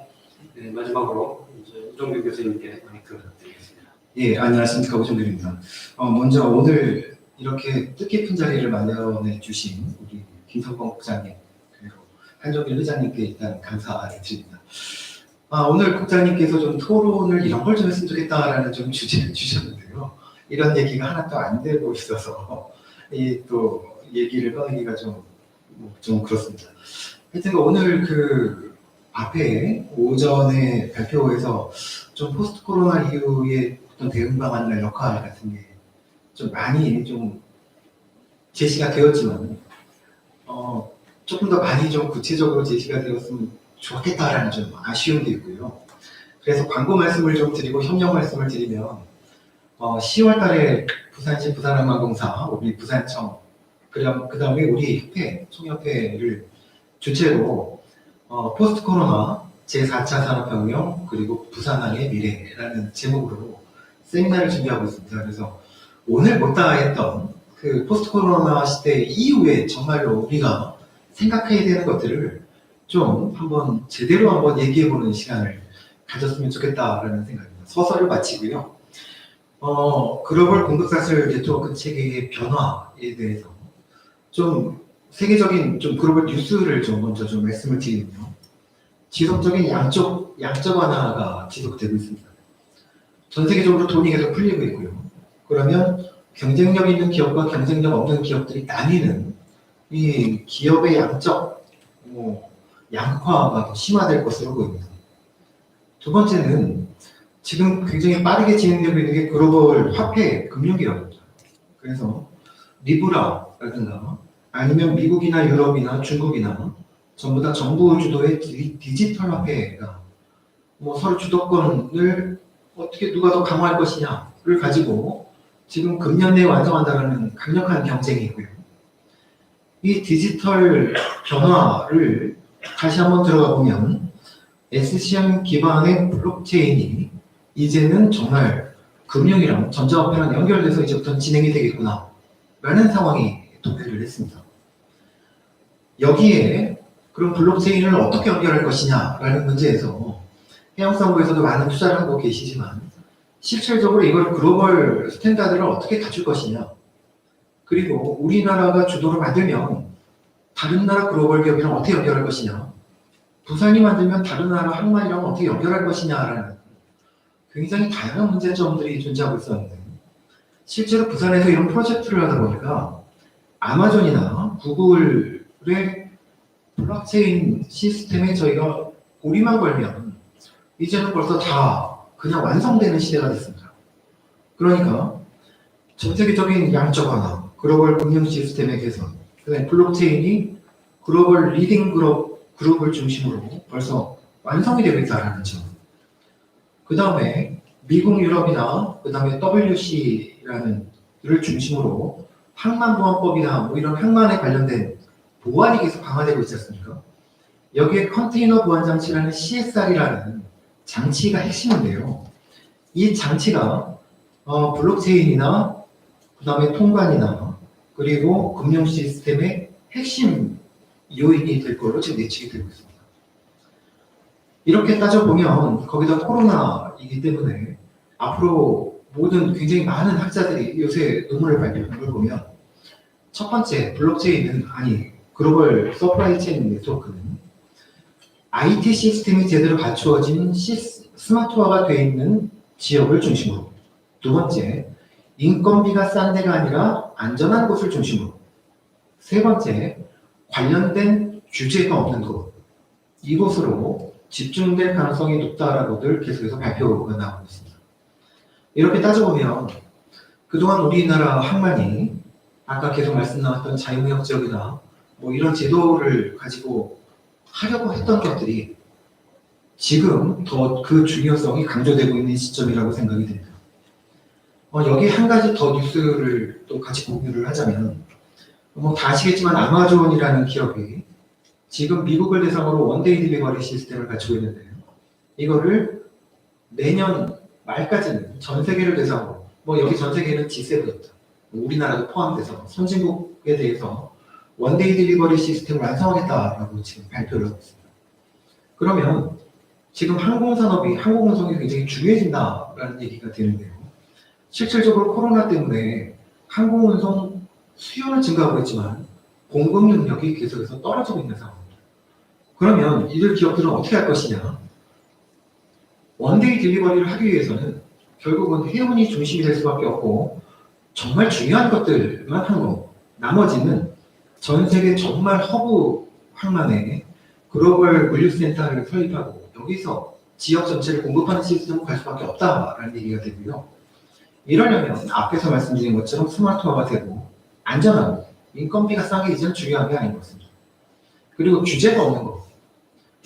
마지막으로 우종규 교수님께 마이크를 드리겠습니다. 예, 안녕하십니까, 우종규입니다. 먼저 오늘 이렇게 뜻깊은 자리를 마련해 주신 우리 김성범 국장님 그리고 한종길 회장님께 일단 감사를 드립니다. 오늘 국장님께서 좀 토론을 이런 걸 좀 했으면 좋겠다라는 좀 주제를 주셨는데요. 이런 얘기가 하나도 안 되고 있어서 또 얘기를 꺼내기가 좀 그렇습니다. 하여튼 오늘 앞에 오전에 발표에서 좀 포스트 코로나 이후에 어떤 대응 방안이나 역할 같은 게 좀 많이 좀 제시가 되었지만 조금 더 많이 좀 구체적으로 제시가 되었으면 좋겠다라는 좀 아쉬움도 있고요. 그래서 광고 말씀을 좀 드리고 협력 말씀을 드리면 10월 달에 부산시 부산항만공사 우리 부산청 그 다음에 우리 협회 총협회를 주체로 포스트 코로나 제4차 산업혁명 그리고 부산항의 미래라는 제목으로 세미나를 준비하고 있습니다. 그래서 오늘 못다 했던 그 포스트 코로나 시대 이후에 정말로 우리가 생각해야 되는 것들을 좀 제대로 한번 얘기해보는 시간을 가졌으면 좋겠다라는 생각입니다. 서설을 마치고요. 글로벌 공급사슬 네트워크 체계의 변화에 대해서 좀 세계적인 좀 글로벌 뉴스를 좀 먼저 좀 말씀을 드리면요. 지속적인 양적 완화가 지속되고 있습니다. 전 세계적으로 돈이 계속 풀리고 있고요. 그러면 경쟁력 있는 기업과 경쟁력 없는 기업들이 나뉘는 이 기업의 양적 양극화가 더 심화될 것으로 보입니다. 두 번째는 지금 굉장히 빠르게 진행되고 있는 게 글로벌 화폐 금융기업입니다. 그래서 리브라라든가 아니면 미국이나 유럽이나 중국이나 전부 다 정부 주도의 디지털 화폐가 서로 주도권을 어떻게 누가 더 강화할 것이냐를 가지고 지금 금년 내에 완성한다는 강력한 경쟁이 있고요. 이 디지털 변화를 다시 한번 들어가 보면 SCM 기반의 블록체인이 이제는 정말 금융이랑 전자화폐랑 연결돼서 이제부터 진행이 되겠구나 라는 상황이 도래를 했습니다. 여기에 그럼 블록체인을 어떻게 연결할 것이냐라는 문제에서 해양성부에서도 많은 투자를 하고 계시지만 실질적으로 이걸 글로벌 스탠다드를 어떻게 갖출 것이냐 그리고 우리나라가 주도를 만들면 다른 나라 글로벌 기업이랑 어떻게 연결할 것이냐 부산이 만들면 다른 나라 항만이랑 어떻게 연결할 것이냐라는 굉장히 다양한 문제점들이 존재하고 있었는데 실제로 부산에서 이런 프로젝트를 하다 보니까 아마존이나 구글의 블록체인 시스템에 저희가 고리만 걸면 이제는 벌써 다 그냥 완성되는 시대가 됐습니다. 그러니까 전 세계적인 양적 완화, 글로벌 금융 시스템의 개선, 그다음에 블록체인이 글로벌 리딩 그룹을 중심으로 벌써 완성이 되고 있다는 점. 그 다음에 미국, 유럽이나 그 다음에 WC라는 를 중심으로 항만보안법이나 뭐 이런 항만에 관련된 보안이 계속 강화되고 있지 않습니까? 여기에 컨테이너 보안 장치라는 CSR이라는 장치가 핵심인데요. 이 장치가 블록체인이나 그 다음에 통관이나 그리고 금융 시스템의 핵심 요인이 될 걸로 지금 예측이 되고 있습니다. 이렇게 따져보면 거기다 코로나이기 때문에 앞으로 모든 굉장히 많은 학자들이 요새 논문을 발표한 걸 보면 첫 번째 블록체인은 글로벌 서플라이 체인 네트워크는 IT 시스템이 제대로 갖추어진 스마트화가 되어 있는 지역을 중심으로, 두 번째 인건비가 싼 데가 아니라 안전한 곳을 중심으로, 세 번째 관련된 규제가 없는 곳, 이곳으로 집중될 가능성이 높다라고들 계속해서 발표가 나오고 있습니다. 이렇게 따져보면 그동안 우리나라 항만이 아까 계속 말씀 나왔던 자유무역 지역이나 뭐 이런 제도를 가지고 하려고 했던 것들이 지금 더 그 중요성이 강조되고 있는 시점이라고 생각이 됩니다. 여기 한 가지 더 뉴스를 또 같이 공유를 하자면 뭐 다 아시겠지만 아마존이라는 기업이 지금 미국을 대상으로 원데이 딜리버리 시스템을 갖추고 있는데요. 이거를 내년 말까지는 전 세계를 대상으로, 뭐 여기 전 세계는 G7입니다. 우리나라도 포함돼서 선진국에 대해서 원데이 딜리버리 시스템을 완성하겠다라고 지금 발표를 하고 있습니다. 그러면 지금 항공산업이, 항공운송이 굉장히 중요해진다라는 얘기가 되는데요. 실질적으로 코로나 때문에 항공운송 수요는 증가하고 있지만 공급 능력이 계속해서 떨어지고 있는 상황입니다. 그러면 이들 기업들은 어떻게 할 것이냐? 원데이 딜리버리를 하기 위해서는 결국은 해운이 중심이 될 수밖에 없고 정말 중요한 것들만 한 거, 나머지는 전 세계 정말 허브 항만에 글로벌 물류센터를 설립하고 여기서 지역 전체를 공급하는 시스템으로 갈 수밖에 없다라는 얘기가 되고요. 이러려면 앞에서 말씀드린 것처럼 스마트화가 되고 안전하고 인건비가 싼 게 이제는 중요한 게 아닌 것 같습니다. 그리고 규제가 없는 거.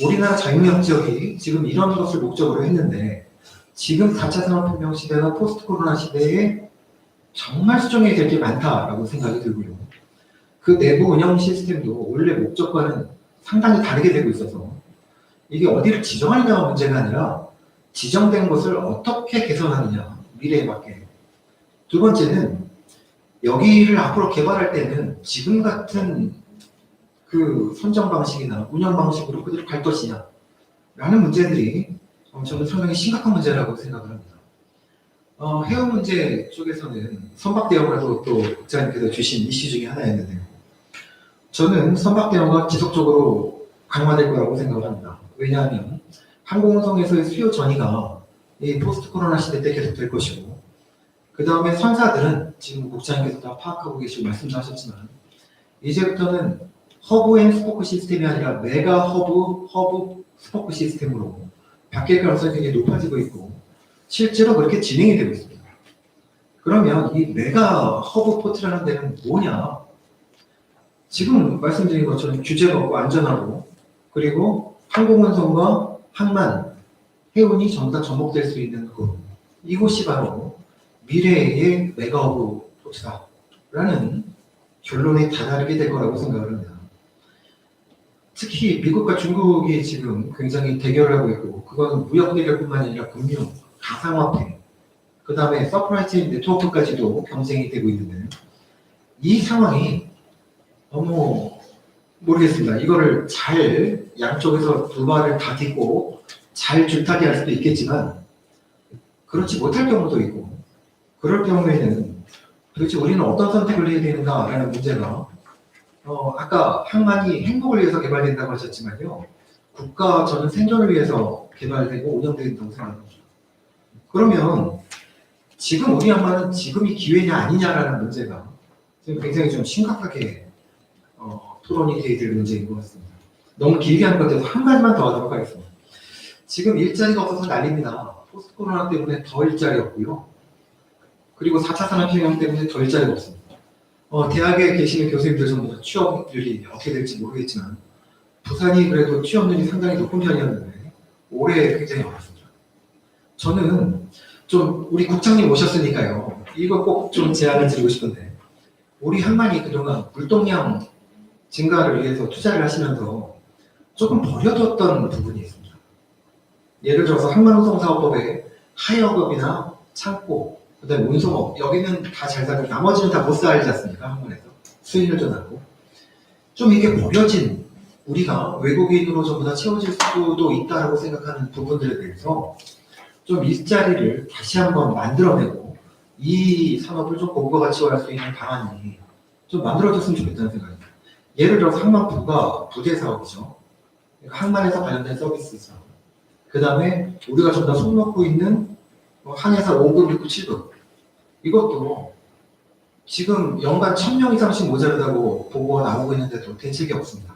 우리나라 자유무역 지역이 지금 이런 것을 목적으로 했는데 지금 4차 산업혁명 시대나 포스트 코로나 시대에 정말 수정해야 될 게 많다라고 생각이 들고요. 그 내부 운영 시스템도 원래 목적과는 상당히 다르게 되고 있어서 이게 어디를 지정하느냐가 문제가 아니라 지정된 것을 어떻게 개선하느냐, 미래에 맞게. 두 번째는 여기를 앞으로 개발할 때는 지금 같은 그 선정 방식이나 운영 방식으로 그대로 갈 것이냐 라는 문제들이 저는 상당히 심각한 문제라고 생각을 합니다. 해운 문제 쪽에서는 선박대여라도 또 국장님께서 주신 이슈 중에 하나였는데요. 저는 선박대여가 지속적으로 강화될 거라고 생각을 합니다. 왜냐하면 항공운송에서의 수요 전이가 이 포스트 코로나 시대 때 계속될 것이고 그 다음에 선사들은 지금 국장님께서 다 파악하고 계시고 말씀도 하셨지만 이제부터는 허브 앤 스포크 시스템이 아니라 메가 허브 스포크 시스템으로 바뀔 가능성이 굉장히 높아지고 있고 실제로 그렇게 진행이 되고 있습니다. 그러면 이 메가 허브 포트라는 데는 뭐냐? 지금 말씀드린 것처럼 규제가 없고 안전하고 그리고 항공운송과 항만, 해운이 전부 다 접목될 수 있는 곳, 이곳이 바로 미래의 메가허브 포트다라는 결론에 다다르게 될 거라고 생각을 합니다. 특히 미국과 중국이 지금 굉장히 대결을 하고 있고 그건 무역 대결뿐만 아니라 금융, 가상화폐, 그 다음에 서플라이 체인 네트워크까지도 경쟁이 되고 있는데요. 이 상황이 모르겠습니다. 이거를 잘 양쪽에서 두 발을 다 딛고 잘 줄타기 할 수도 있겠지만 그렇지 못할 경우도 있고 그럴 경우에는 도대체 우리는 어떤 선택을 해야 되는가라는 문제가 아까 항만이 행복을 위해서 개발된다고 하셨지만요. 국가 저는 생존을 위해서 개발되고 운영된다고 생각합니다. 그러면 지금 우리 항만은 지금이 기회냐 아니냐라는 문제가 지금 굉장히 좀 심각하게 토론이 되어야 될 문제인 것 같습니다. 너무 길게 하는 것 같아서 한 가지만 더 하도록 하겠습니다. 지금 일자리가 없어서 난립니다. 포스트 코로나 때문에 더 일자리 없고요. 그리고 4차 산업혁명 때문에 더 일자리가 없습니다. 대학에 계시는 교수님들 전부 다 취업률이 어떻게 될지 모르겠지만 부산이 그래도 취업률이 상당히 높은 편이었는데 올해 굉장히 어렵습니다. 저는 좀 우리 국장님 오셨으니까요. 이거 꼭 좀 제안을 드리고 싶은데 우리 한만이 그동안 물동량 증가를 위해서 투자를 하시면서 조금 버려뒀던 부분이 있습니다. 예를 들어서 한만운송사업법에 하역업이나 창고, 그다음에 운송업 여기는 다 잘 살고 나머지는 다 못 살지 않습니까? 한만에서 수익률도 나고 좀 이게 버려진 우리가 외국인으로 전부 다 채워질 수도 있다라고 생각하는 부분들에 대해서 좀 일자리를 다시 한번 만들어내고 이 산업을 좀 공과 같이 할 수 있는 방안이 좀 만들어졌으면 좋겠다는 생각입니다. 예를 들어서 항만부가 부대 사업이죠. 항만에서 관련된 서비스 사업. 그 다음에 우리가 좀 더 손놓고 있는 항해사 5급, 6급, 7급. 이것도 지금 연간 1000명 이상씩 모자르다고 보고가 나오고 있는데도 대책이 없습니다.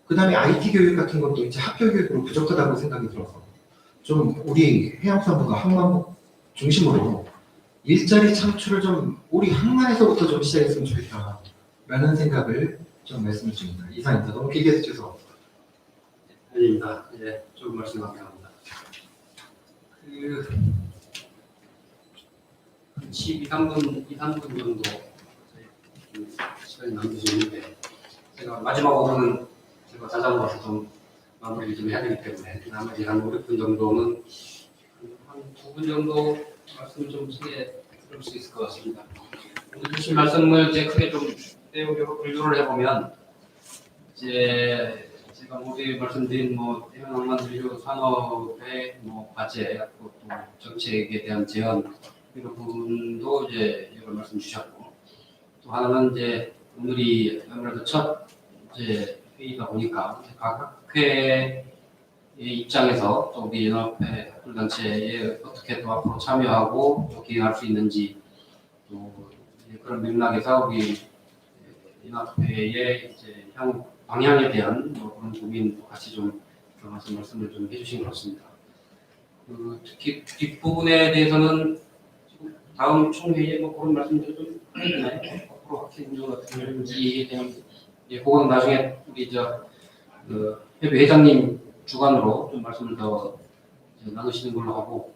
그 다음에 IT 교육 같은 것도 이제 학교 교육으로 부족하다고 생각이 들어서 좀 우리 해양수산부가 항만 중심으로 일자리 창출을 좀 우리 항만에서부터 좀 시작했으면 좋겠다라는 생각을 좀 말씀을 드립니다. 이상입니다. 너무 길게 해주셔서. 아닙니다. 예, 좀 말씀 감사합니다. 12, 3분 정도 시간이 남으시는데 제가 마지막으로는 제가 자전거에서 좀 마무리를 좀 해야 되기 때문에 나머지 한 5, 6분 정도는 한 2분 정도 말씀을 좀 크게 들을 수 있을 것 같습니다. 오늘 주신 말씀을 이제 크게 좀 내용적으로 분류를 해보면 이제 제가 모두 말씀드린 해양항만수류 산업의 과제, 또 정책에 대한 제언 이런 부분도 이제 여러 말씀 주셨고, 또 하나는 이제 오늘이 아무래도 첫 이제 회의다 보니까 각 학회의 입장에서 또 우리 연합회 학술단체에 어떻게 또 앞으로 참여하고 또 기여할 수 있는지 또 그런 맥락에서 우리 연합회의 이제 향후 방향에 대한 그런 고민도 같이 좀 들어가서 말씀을 좀 해주신 것 같습니다. 특히 뒷부분에 대해서는 지금 다음 총회에 그런 말씀들을 좀 앞으로 학회 운영 같은 건지에 대한 그건 나중에 우리 협의 회장님 주관으로 좀 말씀을 더 나누시는 걸로 하고,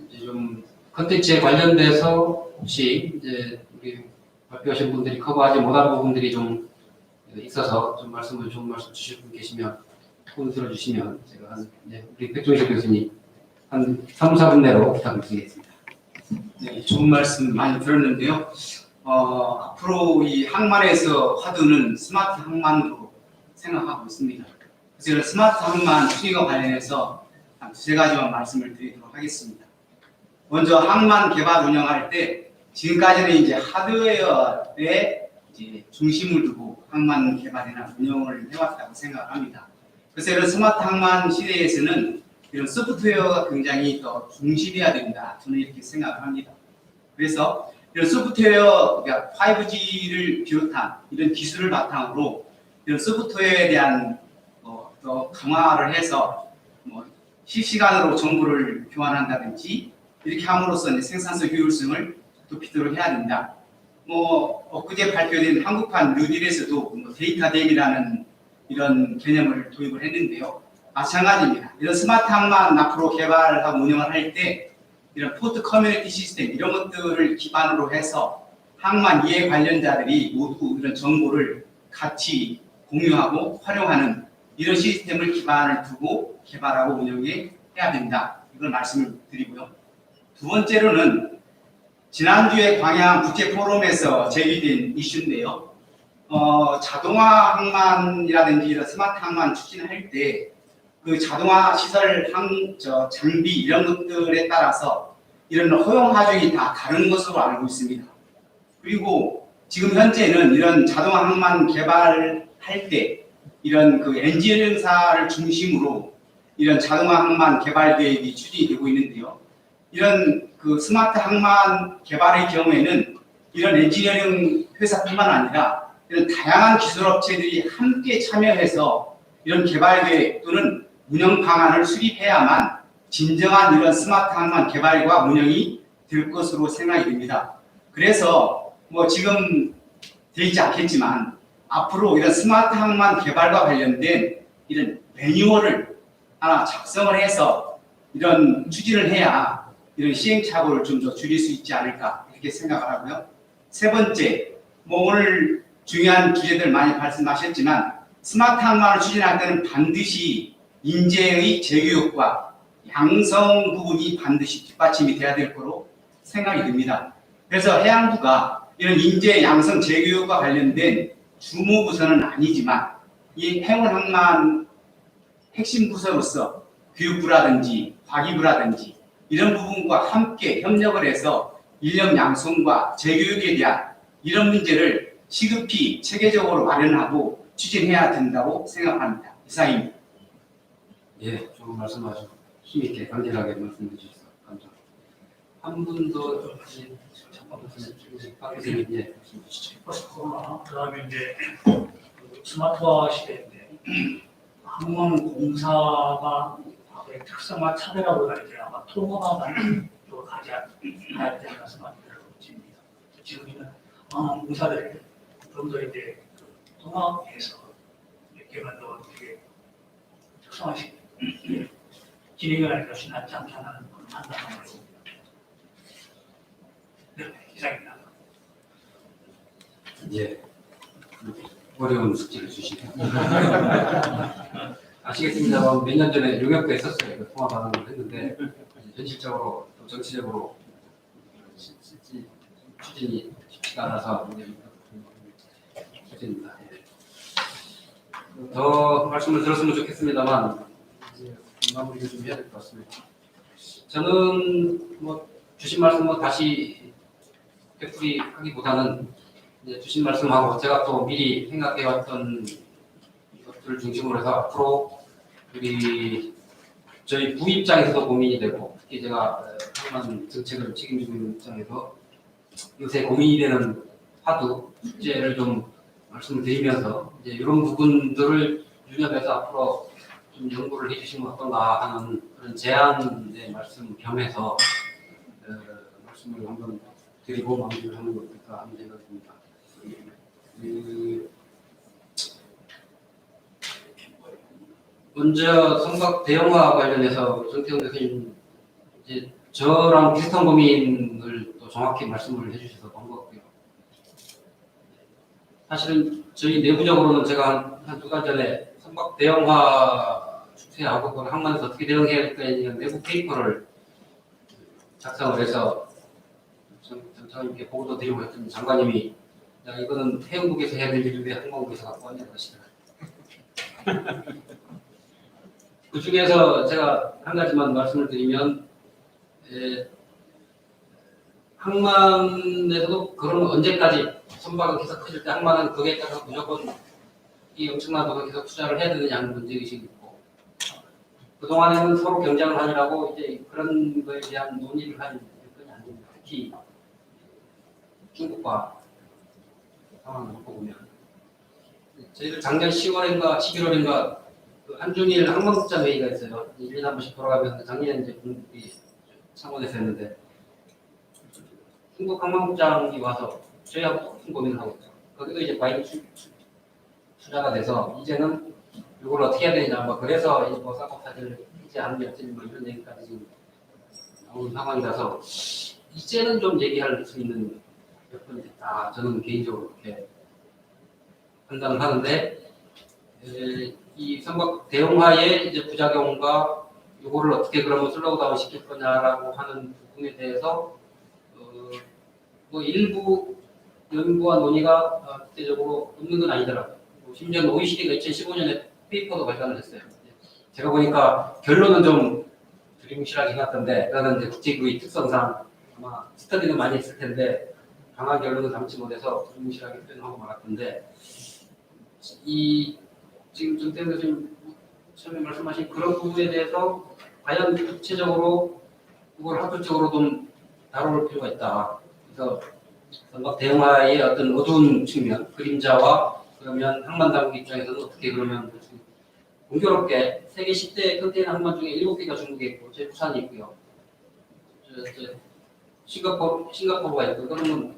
이제 좀 컨텐츠에 관련돼서 혹시 이제 우리 발표하신 분들이 커버하지 못한 부분들이 좀 있어서 좀 좋은 말씀 주실 분 계시면 손 들어주시면 제가 우리 백종식 교수님 한 3, 4분 내로 부탁드리겠습니다. 네, 좋은 말씀 많이 들었는데요. 앞으로 이 항만에서 화두는 스마트 항만으로 생각하고 있습니다. 그래서 스마트 항만 수익과 관련해서 한 2가지만 말씀을 드리도록 하겠습니다. 먼저 항만 개발 운영할 때 지금까지는 이제 하드웨어에 이제 중심을 두고 항만 개발이나 운영을 해왔다고 생각합니다. 그래서 이런 스마트 항만 시대에서는 이런 소프트웨어가 굉장히 더 중시돼야 된다. 저는 이렇게 생각합니다. 그래서 이런 소프트웨어, 그러니까 5G를 비롯한 이런 기술을 바탕으로 이런 소프트웨어에 대한 더 강화를 해서 실시간으로 정보를 교환한다든지 이렇게 함으로써 이제 생산성 효율성을 높이도록 해야 된다. 엊그제 발표된 한국판 뉴딜에서도 데이터 댐이라는 이런 개념을 도입을 했는데요. 마찬가지입니다. 이런 스마트 항만 앞으로 개발하고 운영을 할 때 이런 포트 커뮤니티 시스템 이런 것들을 기반으로 해서 항만 이해 관련자들이 모두 이런 정보를 같이 공유하고 활용하는 이런 시스템을 기반을 두고 개발하고 운영해야 된다. 이걸 말씀을 드리고요. 두 번째로는 지난주에 광양 국제 포럼에서 제기된 이슈인데요. 자동화 항만이라든지 이런 스마트 항만 추진할 때 그 자동화 시설 장비 이런 것들에 따라서 이런 허용 하중이 다 다른 것으로 알고 있습니다. 그리고 지금 현재는 이런 자동화 항만 개발할 때 이런 그 엔지니어링사를 중심으로 이런 자동화 항만 개발 계획이 추진이 되고 있는데요. 이런 그 스마트 항만 개발의 경우에는 이런 엔지니어링 회사뿐만 아니라 이런 다양한 기술업체들이 함께 참여해서 이런 개발 계획 또는 운영 방안을 수립해야만 진정한 이런 스마트 항만 개발과 운영이 될 것으로 생각이 됩니다. 그래서 뭐 지금 되지 않겠지만 앞으로 이런 스마트 항만 개발과 관련된 이런 매뉴얼을 하나 작성을 해서 이런 추진을 해야 이런 시행착오를 좀 더 줄일 수 있지 않을까 이렇게 생각을 하고요. 세 번째, 뭐 오늘 중요한 주제들 많이 말씀하셨지만 스마트 항만을 추진할 때는 반드시 인재의 재교육과 양성 부분이 반드시 뒷받침이 돼야 될 거로 생각이 듭니다. 그래서 해양부가 이런 인재 양성 재교육과 관련된 주무부서는 아니지만 이 해운항만 핵심 부서로서 교육부라든지 과기부라든지 이런 부분과 함께 협력을 해서 인력 양성과 재교육에 대한 이런 문제를 시급히 체계적으로 마련하고 추진해야 된다고 생각합니다. 이상입니다. 예, 좋은 말씀하시고 힘있게 간결하게 말씀해 주셔서 감사합니다. 한 분 더 박 교수님 예, 말씀해 주시죠. 그다음에 이제 그 스마트화 시대인데 항공공사가 특성화 차별화보다 이제 아마 통합화 쪽으로 가야 되지 않나 생각됩니다. 지금은 항공공사들이 좀 더 이제 통합해서 이렇게 더 어떻게 특성화시 진행을 하는 것이 낫지 않다는 판단을 했습니다. 네, 이상입니다. 예, 어려운 숙제를 주시네요. 아시겠습니다만 몇 년 전에 용역도 했었어요. 그 통합하는 걸 했는데 현실적으로 또 정치적으로 추진이 쉽지가 않아서 추진입니다. 더 말씀을 들었으면 좋겠습니다만 이제 마무리를 좀 해야 될 것 같습니다. 저는 뭐 주신 말씀 뭐 다시 되풀이하기보다는 이제 주신 말씀하고 제가 또 미리 생각해왔던 것들을 중심으로 해서 앞으로 우리 저희 부 입장에서도 고민이 되고 특히 제가 항만 정책을 책임지고 있는 입장에서 요새 고민이 되는 화두 숙제를 좀 말씀을 드리면서 이제 이런 부분들을 유념해서 앞으로 좀 연구를 해주시면 어떤가 하는 그런 제안의 말씀 겸해서 말씀을 한번 드리고 마무리를 하는 것 어떨까 하는 생각이 듭니다. 먼저 선박 대형화 관련해서 정태훈 교수님 이제 저랑 비슷한 고민을 또 정확히 말씀을 해주셔서 반갑고요. 사실은 저희 내부적으로는 제가 한 두 달 전에 선박 대형화 추세하고 그걸 항만에서 어떻게 대응해야 될까 이런 내부 페이퍼를 작성을 해서 장관님께 보고도 드리고 했더니 장관님이 야 이거는 해운국에서 해야 될 일인데 항공국에서 갖고 왔냐고 하시더라고요. 그 중에서 제가 한 가지만 말씀을 드리면 항만에서도 그런 언제까지 선박은 계속 커질 때 항만은 거기에 따라서 무조건 이 엄청난 돈을 계속 투자를 해야 되느냐 하는 문제의식이 있고 그동안에는 서로 경쟁을 하느라고 이제 그런 거에 대한 논의를 한 여건이 아닙니다. 특히 중국과 상황을 놓고 보면 저희들 작년 10월인가 11월인가 그 한중일 항만국장 회의가 있어요. 1년에 한 번씩 돌아가면서 작년에 이제 중국이 창원에서 했는데 중국 항만국장이 와서 저희하고 똑같은 고민을 하고 있죠. 거기도 이제 많이 투자가 돼서 이제는 이걸 어떻게 해야 되냐 뭐 그래서 뭐 사고타지를 하지 않는 어쩌니 뭐 이런 얘기까지 지금 나오는 상황이라서 이제는 좀 얘기할 수 있는 여건이 됐다. 저는 개인적으로 그렇게 판단을 하는데 이 선박 대형화의 이제 부작용과 이거를 어떻게 그러면 슬로우다운 시킬 거냐라고 하는 부분에 대해서 뭐 일부 연구와 논의가 구체적으로 없는 건 아니더라고요. 심지어 OECD가 2015년에 페이퍼도 발간을 했어요. 제가 보니까 결론은 좀 두리뭉실하게 해놨던데 그거는 이제 국제기구의 특성상 아마 스터디는 많이 했을 텐데 강한 결론을 담지 못해서 두리뭉실하게 표현하고 말았던데 이 지금 정태훈 교수님 처음에 말씀하신 그런 부분에 대해서 과연 구체적으로 그걸 학술적으로 좀 다뤄볼 필요가 있다. 그래서 막 대응하의 어떤 어두운 측면, 그림자와 그러면 항만 당국 입장에서는 어떻게 그러면 공교롭게 세계 10대 컨테이너 항만 중에 7개가 중국에 있고 제 부산이 있고요. 싱가포르가 있고 그러면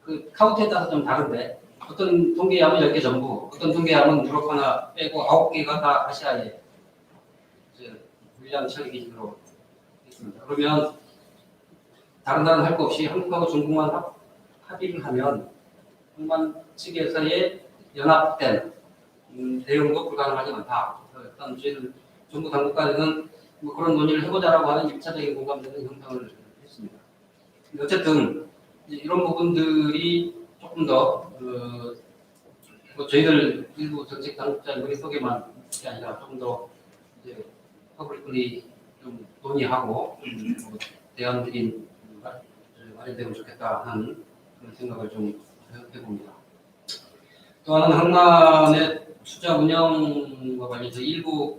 그 카운트에 따라서 좀 다른데 어떤 통계하면 10개 전부, 어떤 통계하면 유럽 하나 빼고 9개가 다 아시아에 물량 처리 기준으로 있습니다. 그러면 다른 나라는 할 거 없이 한국하고 중국만 합의를 하면 항만 측에서의 연합된 대응도 불가능하지 않다. 일단 저희는 정부 당국 간에는 뭐 그런 논의를 해보자라고 하는 1차적인 공감되는 형성을 했습니다. 어쨌든 이런 부분들이 조금 더 뭐 저희들 일부 정책 당국자 머릿속에만 게 아니라 좀 더 이제 퍼블릭리 좀 논의하고 뭐 대안들이 마련되면 좋겠다 하는 그런 생각을 좀 해봅니다. 또 하나는 항만의 투자 운영과 관련해서 일부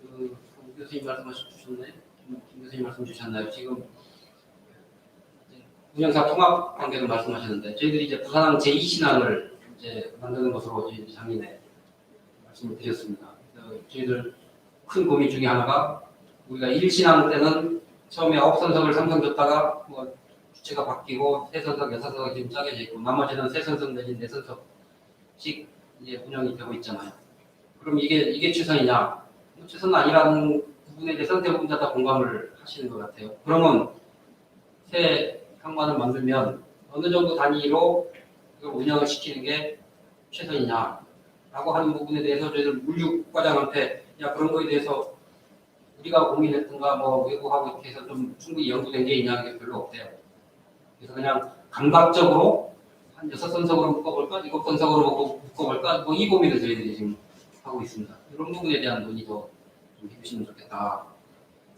그 교수님 말씀하셨나요? 김 교수님 말씀 주셨나요? 지금 운영사 통합 관계를 말씀하셨는데 저희들이 이제 부산항 제2신항을 이제 만드는 것으로 이제 작년에 말씀을 드렸습니다. 저희들 큰 고민 중에 하나가 우리가 1신항 때는 처음에 9선석을 삼성 줬다가 뭐 주체가 바뀌고 3선석, 6선석이 지금 짜겨져 있고 나머지는 3선석 내지 4선석씩 이제 운영이 되고 있잖아요. 그럼 이게 최선이냐? 최선은 아니라는 부분에 대해서는 대부분 다 공감을 하시는 것 같아요. 그러면 새 항만을 만들면 어느 정도 단위로 이걸 운영을 시키는 게 최선이냐라고 하는 부분에 대해서 저희들 물류과장한테 야 그런 거에 대해서 우리가 고민했던가 뭐 외부하고 이렇게 해서 좀 충분히 연구된 게 있냐 게 별로 없대요. 그래서 그냥 감각적으로 한 6선석으로 묶어볼까? 7선석으로 묶어볼까? 뭐 이 고민을 저희들이 지금 하고 있습니다. 이런 부분에 대한 논의도 좀 해주시면 좋겠다.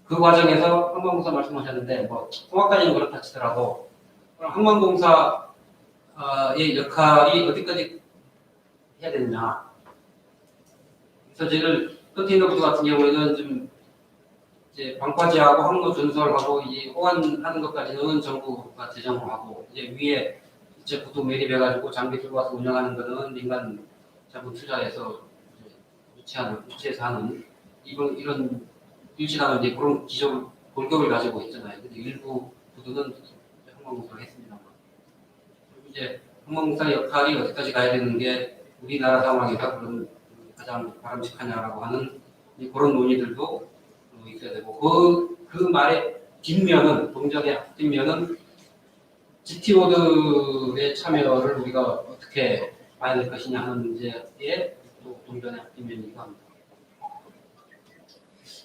그 과정에서 항만공사 말씀하셨는데 뭐 통합까지는 그렇다 치더라도 항만공사의 역할이 어디까지 해야 되느냐. 그래서 저희들 컨테이너부도 같은 경우에는 좀 이제 방파제하고 항로 전설하고 이 호환하는 것까지는 정부가 재정을 하고 이제 위에 이제 부도 매립해가지고 장비 들고 와서 운영하는 거는 민간 자본 투자해서 유치해서 하는 이런 일시라는 이제 그런 기적을 골격을 가지고 있잖아요. 근데 일부 부도는 항만공사를 했습니다. 그리고 이제 항만공사의 역할이 어디까지 가야 되는 게 우리나라 상황에서 그런 가장 바람직하냐라고 하는 그런 논의들도 있어야 되고 그 말의 뒷면은 동전의 뒷면은 GTO들의 참여를 우리가 어떻게 봐야 될 것이냐 하는 문제에 또 동전의 뒷면이기도 합니다.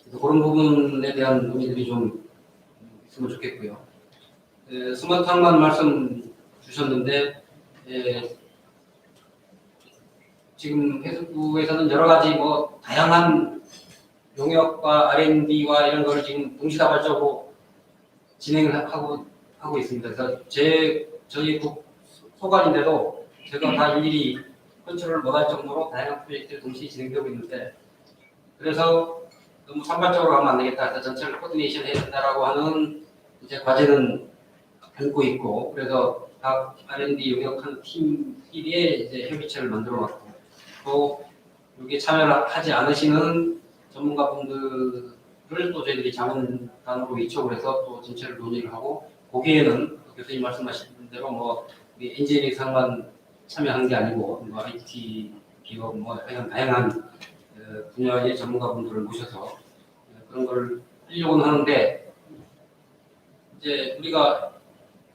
그래서 그런 부분에 대한 논의들이 좀 있으면 좋겠고요. 스마트 항만 말씀 주셨는데 지금 해수부에서는 여러 가지 뭐 다양한 용역과 R&D와 이런 거를 지금 동시다발적으로 진행을 하고 있습니다. 그래서 저희 국 소관인데도 제가 다 일일이 컨트롤을 못할 정도로 다양한 프로젝트를 동시에 진행되고 있는데 그래서 너무 산발적으로 하면 안 되겠다. 그래서 전체를 코디네이션 해야 된다라고 하는 이제 과제는 안고 있고 그래서 각 R&D 용역하는 팀끼리의 이제 협의체를 만들어 놨고 또 여기에 참여를 하지 않으시는 전문가분들을 또 저희들이 자문단으로 위촉을 해서 또 전체를 논의를 하고 거기에는 교수님 말씀하신 대로 뭐 우리 엔지니어링 상만 참여한 게 아니고 뭐 IT 기업 뭐 다양한 분야의 전문가분들을 모셔서 그런 걸 하려고는 하는데 이제 우리가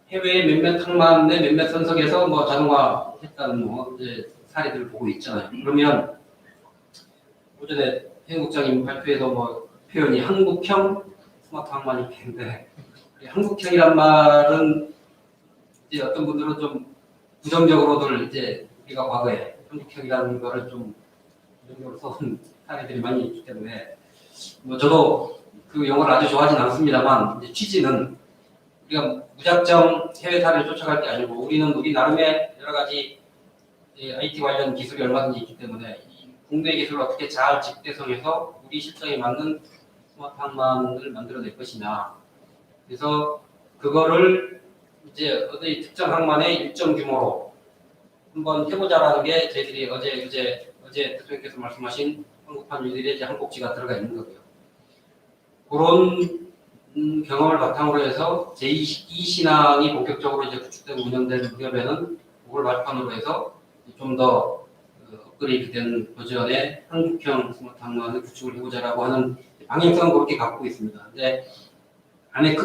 해외 몇몇 항만의 몇몇 선석에서 뭐 자동화했다는 뭐 이제 사례들을 보고 있잖아요. 그러면 오전에 해국장님 발표에서 뭐 표현이 한국형 스마트 항만이 있는데 한국형이란 말은 이제 어떤 분들은 좀 부정적으로들 이제 우리가 과거에 한국형이라는 거를 좀 부정적으로 써온 사례들이 많이 있기 때문에 뭐 저도 그 용어를 아주 좋아하진 않습니다만 이제 취지는 우리가 무작정 해외 사례를 쫓아갈 게 아니고 우리는 우리 나름의 여러 가지 IT 관련 기술이 얼마든지 있기 때문에 국내 기술을 어떻게 잘 집대성해서 우리 실정에 맞는 스마트 항만을 만들어낼 것이냐. 그래서 그거를 이제 어디 특정 항만의 일정 규모로 한번 해보자라는 게 저희들이 어제 대통령께서 말씀하신 한국판 유일의 이제 항복지가 들어가 있는 거고요. 그런 경험을 바탕으로 해서 제2신항이 본격적으로 이제 구축되고 운영되는 무렵에는 그걸 발판으로 해서 좀 더 업그레이드된 버전의 한국형 스마트 항만을 구축을 해보자라고 하는 방향성은 그렇게 갖고 있습니다. 근데 안에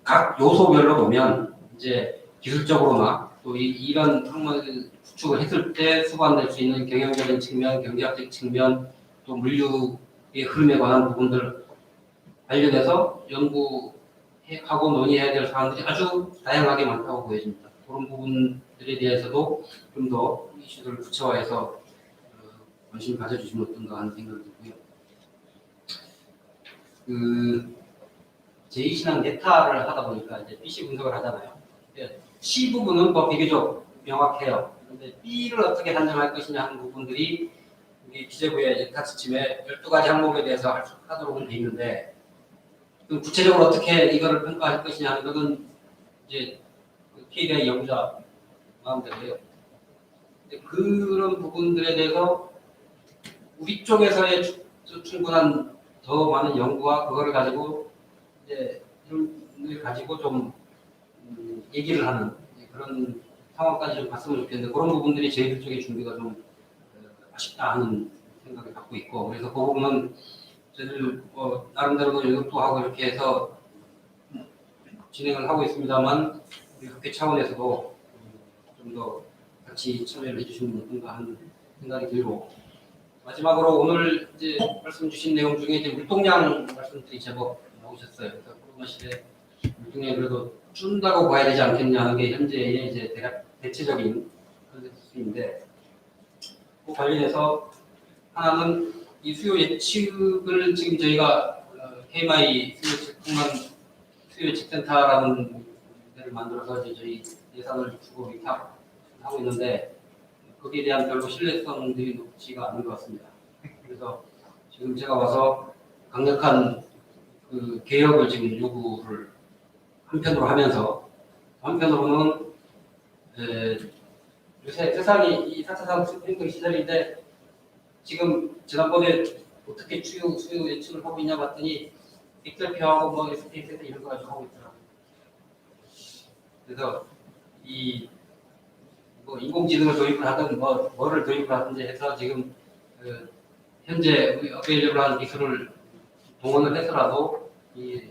각 요소별로 보면 이제 기술적으로나 또 이런 항만을 구축을 했을 때 수반될 수 있는 경영적인 측면, 경제학적 측면, 또 물류의 흐름에 관한 부분들 관련해서 연구하고 논의해야 될 사항들이 아주 다양하게 많다고 보여집니다. 그런 부분들에 대해서도 좀 더 이슈들을 구체화해서 관심을 가져주시면 어떤가 하는 생각이 들고요. 제2신항 네타를 하다 보니까 이제 BC 분석을 하잖아요. C 부분은 뭐 비교적 명확해요. 그런데 B를 어떻게 산정할 것이냐 하는 부분들이 우리 기재부의 네타 지침에 12가지 항목에 대해서 하도록 되어 있는데 그럼 구체적으로 어떻게 이거를 평가할 것이냐 하는 것은 이제 KDI 연구자 마음대로요. 그런 부분들에 대해서 우리 쪽에서의 충분한 더 많은 연구와 그거를 가지고 이제 이를 가지고 좀 얘기를 하는 그런 상황까지 좀 갔으면 좋겠는데 그런 부분들이 저희들 쪽의 준비가 좀 아쉽다 하는 생각을 갖고 있고 그래서 그 부분은 저희들 나름대로도 연습도 하고 이렇게 해서 진행을 하고 있습니다만 우리 학회 차원에서도 좀 더 같이 참여를 해주시면 어떤가 하는 생각이 들고 마지막으로 오늘 이제 말씀 주신 내용 중에 이제 물동량 말씀들이 제법 나오셨어요. 그래서 코로나 시대 물동량이 그래도 준다고 봐야 되지 않겠냐 하는 게 현재의 이제 대체적인 컨센서스인데 그 관련해서 하나는 이 수요 예측을 지금 저희가 KMI 수요 예측센터라는 데를 만들어서 이제 저희 예산을 주고 하고 있는데 거기에 대한 별로 신뢰성들이 높지가 않은 것 같습니다. 그래서 지금 제가 와서 강력한 그 개혁을 지금 요구를 한편으로 하면서 한편으로는 요새 세상이 이 4차 산업혁명 시절인데 지금 지난번에 어떻게 수요 예측을 하고 있냐 봤더니 빅데이터하고 뭐 SPX 이런 거 가지고 하고 있더라고요. 그래서 뭐 인공지능을 도입을 하든 뭐를 도입을 하든지 해서 지금 현재 우리 어베일러블한 기술을 동원을 해서라도 이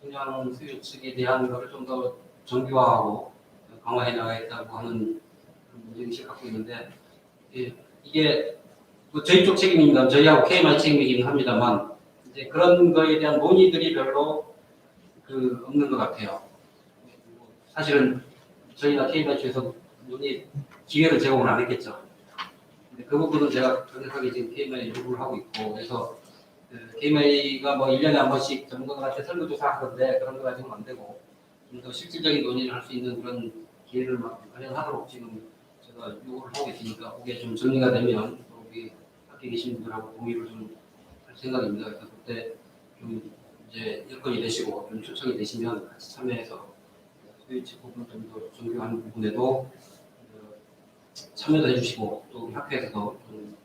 분양 수요 측에 대한 것을 좀 더 정교화하고 강화해 나가겠다고 하는 문제의식을 갖고 있는데 이게 뭐 저희 쪽 책임입니다. 저희하고 KMI 책임이긴 합니다만 이제 그런 거에 대한 논의들이 별로 없는 것 같아요. 사실은 저희나 KMI 쪽에서 논의 기회를 제공을 안 했겠죠. 근데 그 부분은 제가 강력하게 지금 KMI에 요구를 하고 있고 그래서 KMI가 뭐 1년에 한 번씩 전문가들한테 설문조사 하던데 그런 거 가지고는 안 되고 좀 더 실질적인 논의를 할 수 있는 그런 기회를 마련하도록 지금 제가 요구를 하고 있으니까 그게 좀 정리가 되면 우리 밖에 계신 분들하고 공유를 좀 할 생각입니다. 그래서 그때 좀 이제 여건이 되시고 좀 초청이 되시면 같이 참여해서 수요예측 부분 좀 더 정교한 부분에도 참여도 해주시고 또 우리 학회에서도 좀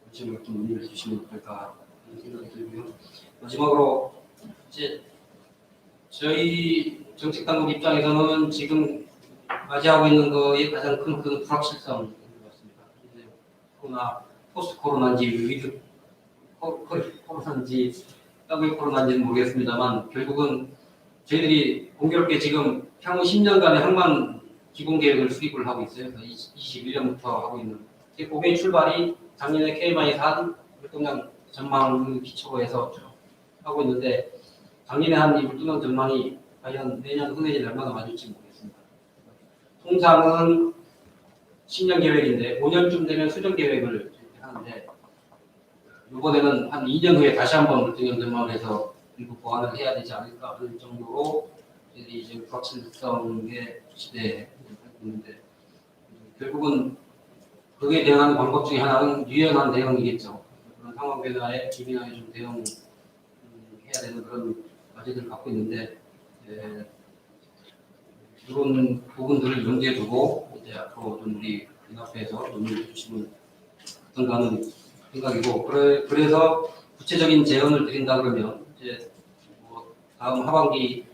관심을 좀 논의를 해주시면 어떨까 하는 생각이 들고요. 마지막으로 이제 저희 정책당국 입장에서는 지금 맞이하고 있는 거에 가장 큰 불확실성인 것 같습니다. 이제 코로나 포스트 코로나인지 위드 코로나인지 더블 코로나인지는 모르겠습니다만 결국은 저희들이 공교롭게 지금 향후 10년간의 항만 기본 계획을 수립을 하고 있어요. 21년부터 하고 있는. 그게 출발이 작년에 KMI에서 한 물동량 전망을 기초로 해서 하고 있는데 작년에 한 이 물동량 전망이 과연 내년 후내년 얼마나 맞을지 모르겠습니다. 통상은 10년 계획인데 5년쯤 되면 수정 계획을 하는데 이번에는 한 2년 후에 다시 한번 물동량 전망을 해서 일부 보완을 해야 되지 않을까 하는 정도로 저희들이 지금 불확실성의 시대에 있는데 결국은 그에 대응하는 방법 중에 하나는 유연한 대응이겠죠. 그런 상황 변화에 기민하게 좀 대응해야 되는 그런 과제들을 갖고 있는데 이런 부분들을 염두에 두고 이제 앞으로 좀 우리 연합회에서 논의해 주시면 어떤가 하는 생각이고 그래서 구체적인 제언을 드린다 그러면 이제 뭐 다음 하반기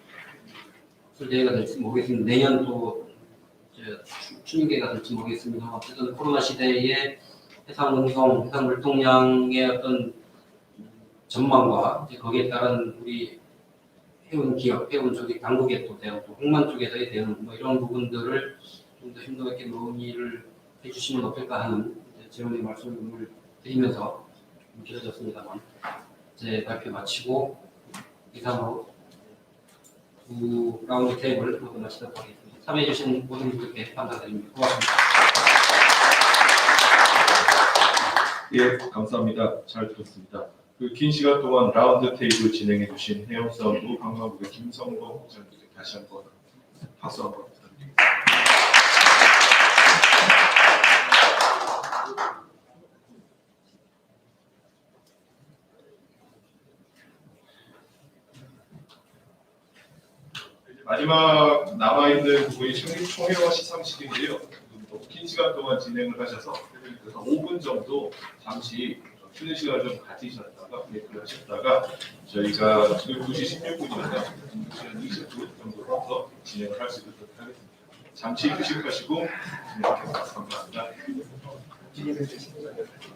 대회가 될지 모르겠습니다. 내년 또 이제 추진계가 될지 모르겠습니다. 어쨌든 코로나 시대에 해상 운송, 해상 물동량의 어떤 전망과 이제 거기에 따른 우리 해운 기업, 해운 조직 당국의 또 대응, 또 항만 쪽에서의 대응, 뭐 이런 부분들을 좀 더 심도 있게 논의를 해주시면 어떨까 하는 제언의 말씀을 드리면서 좀 길어졌습니다만 제 발표 마치고 이상으로 두 라운드 테이블 모두 마치도록 하겠습니다. 참여해주신 모든 분들께 감사드립니다. 고맙습니다. 예, 감사합니다. 잘 들었습니다. 그 긴 시간 동안 라운드 테이블 진행해 주신 해운사업부 관광국의 김성범 부장님께 다시 한번 박수 한번 부탁드립니다. 마지막 남아있는 부분이 총회와 시상식인데요. 너무 긴 시간 동안 진행을 하셔서 그래서 5분 정도 잠시 쉬는 시간을 좀 가지셨다가 브레이크를 하셨다가 저희가 지금 2시 16분이니까 2시간 20분 정도 더 진행을 할 수 있도록 하겠습니다. 잠시 휴식하시고 진행하겠습니다. 감사합니다.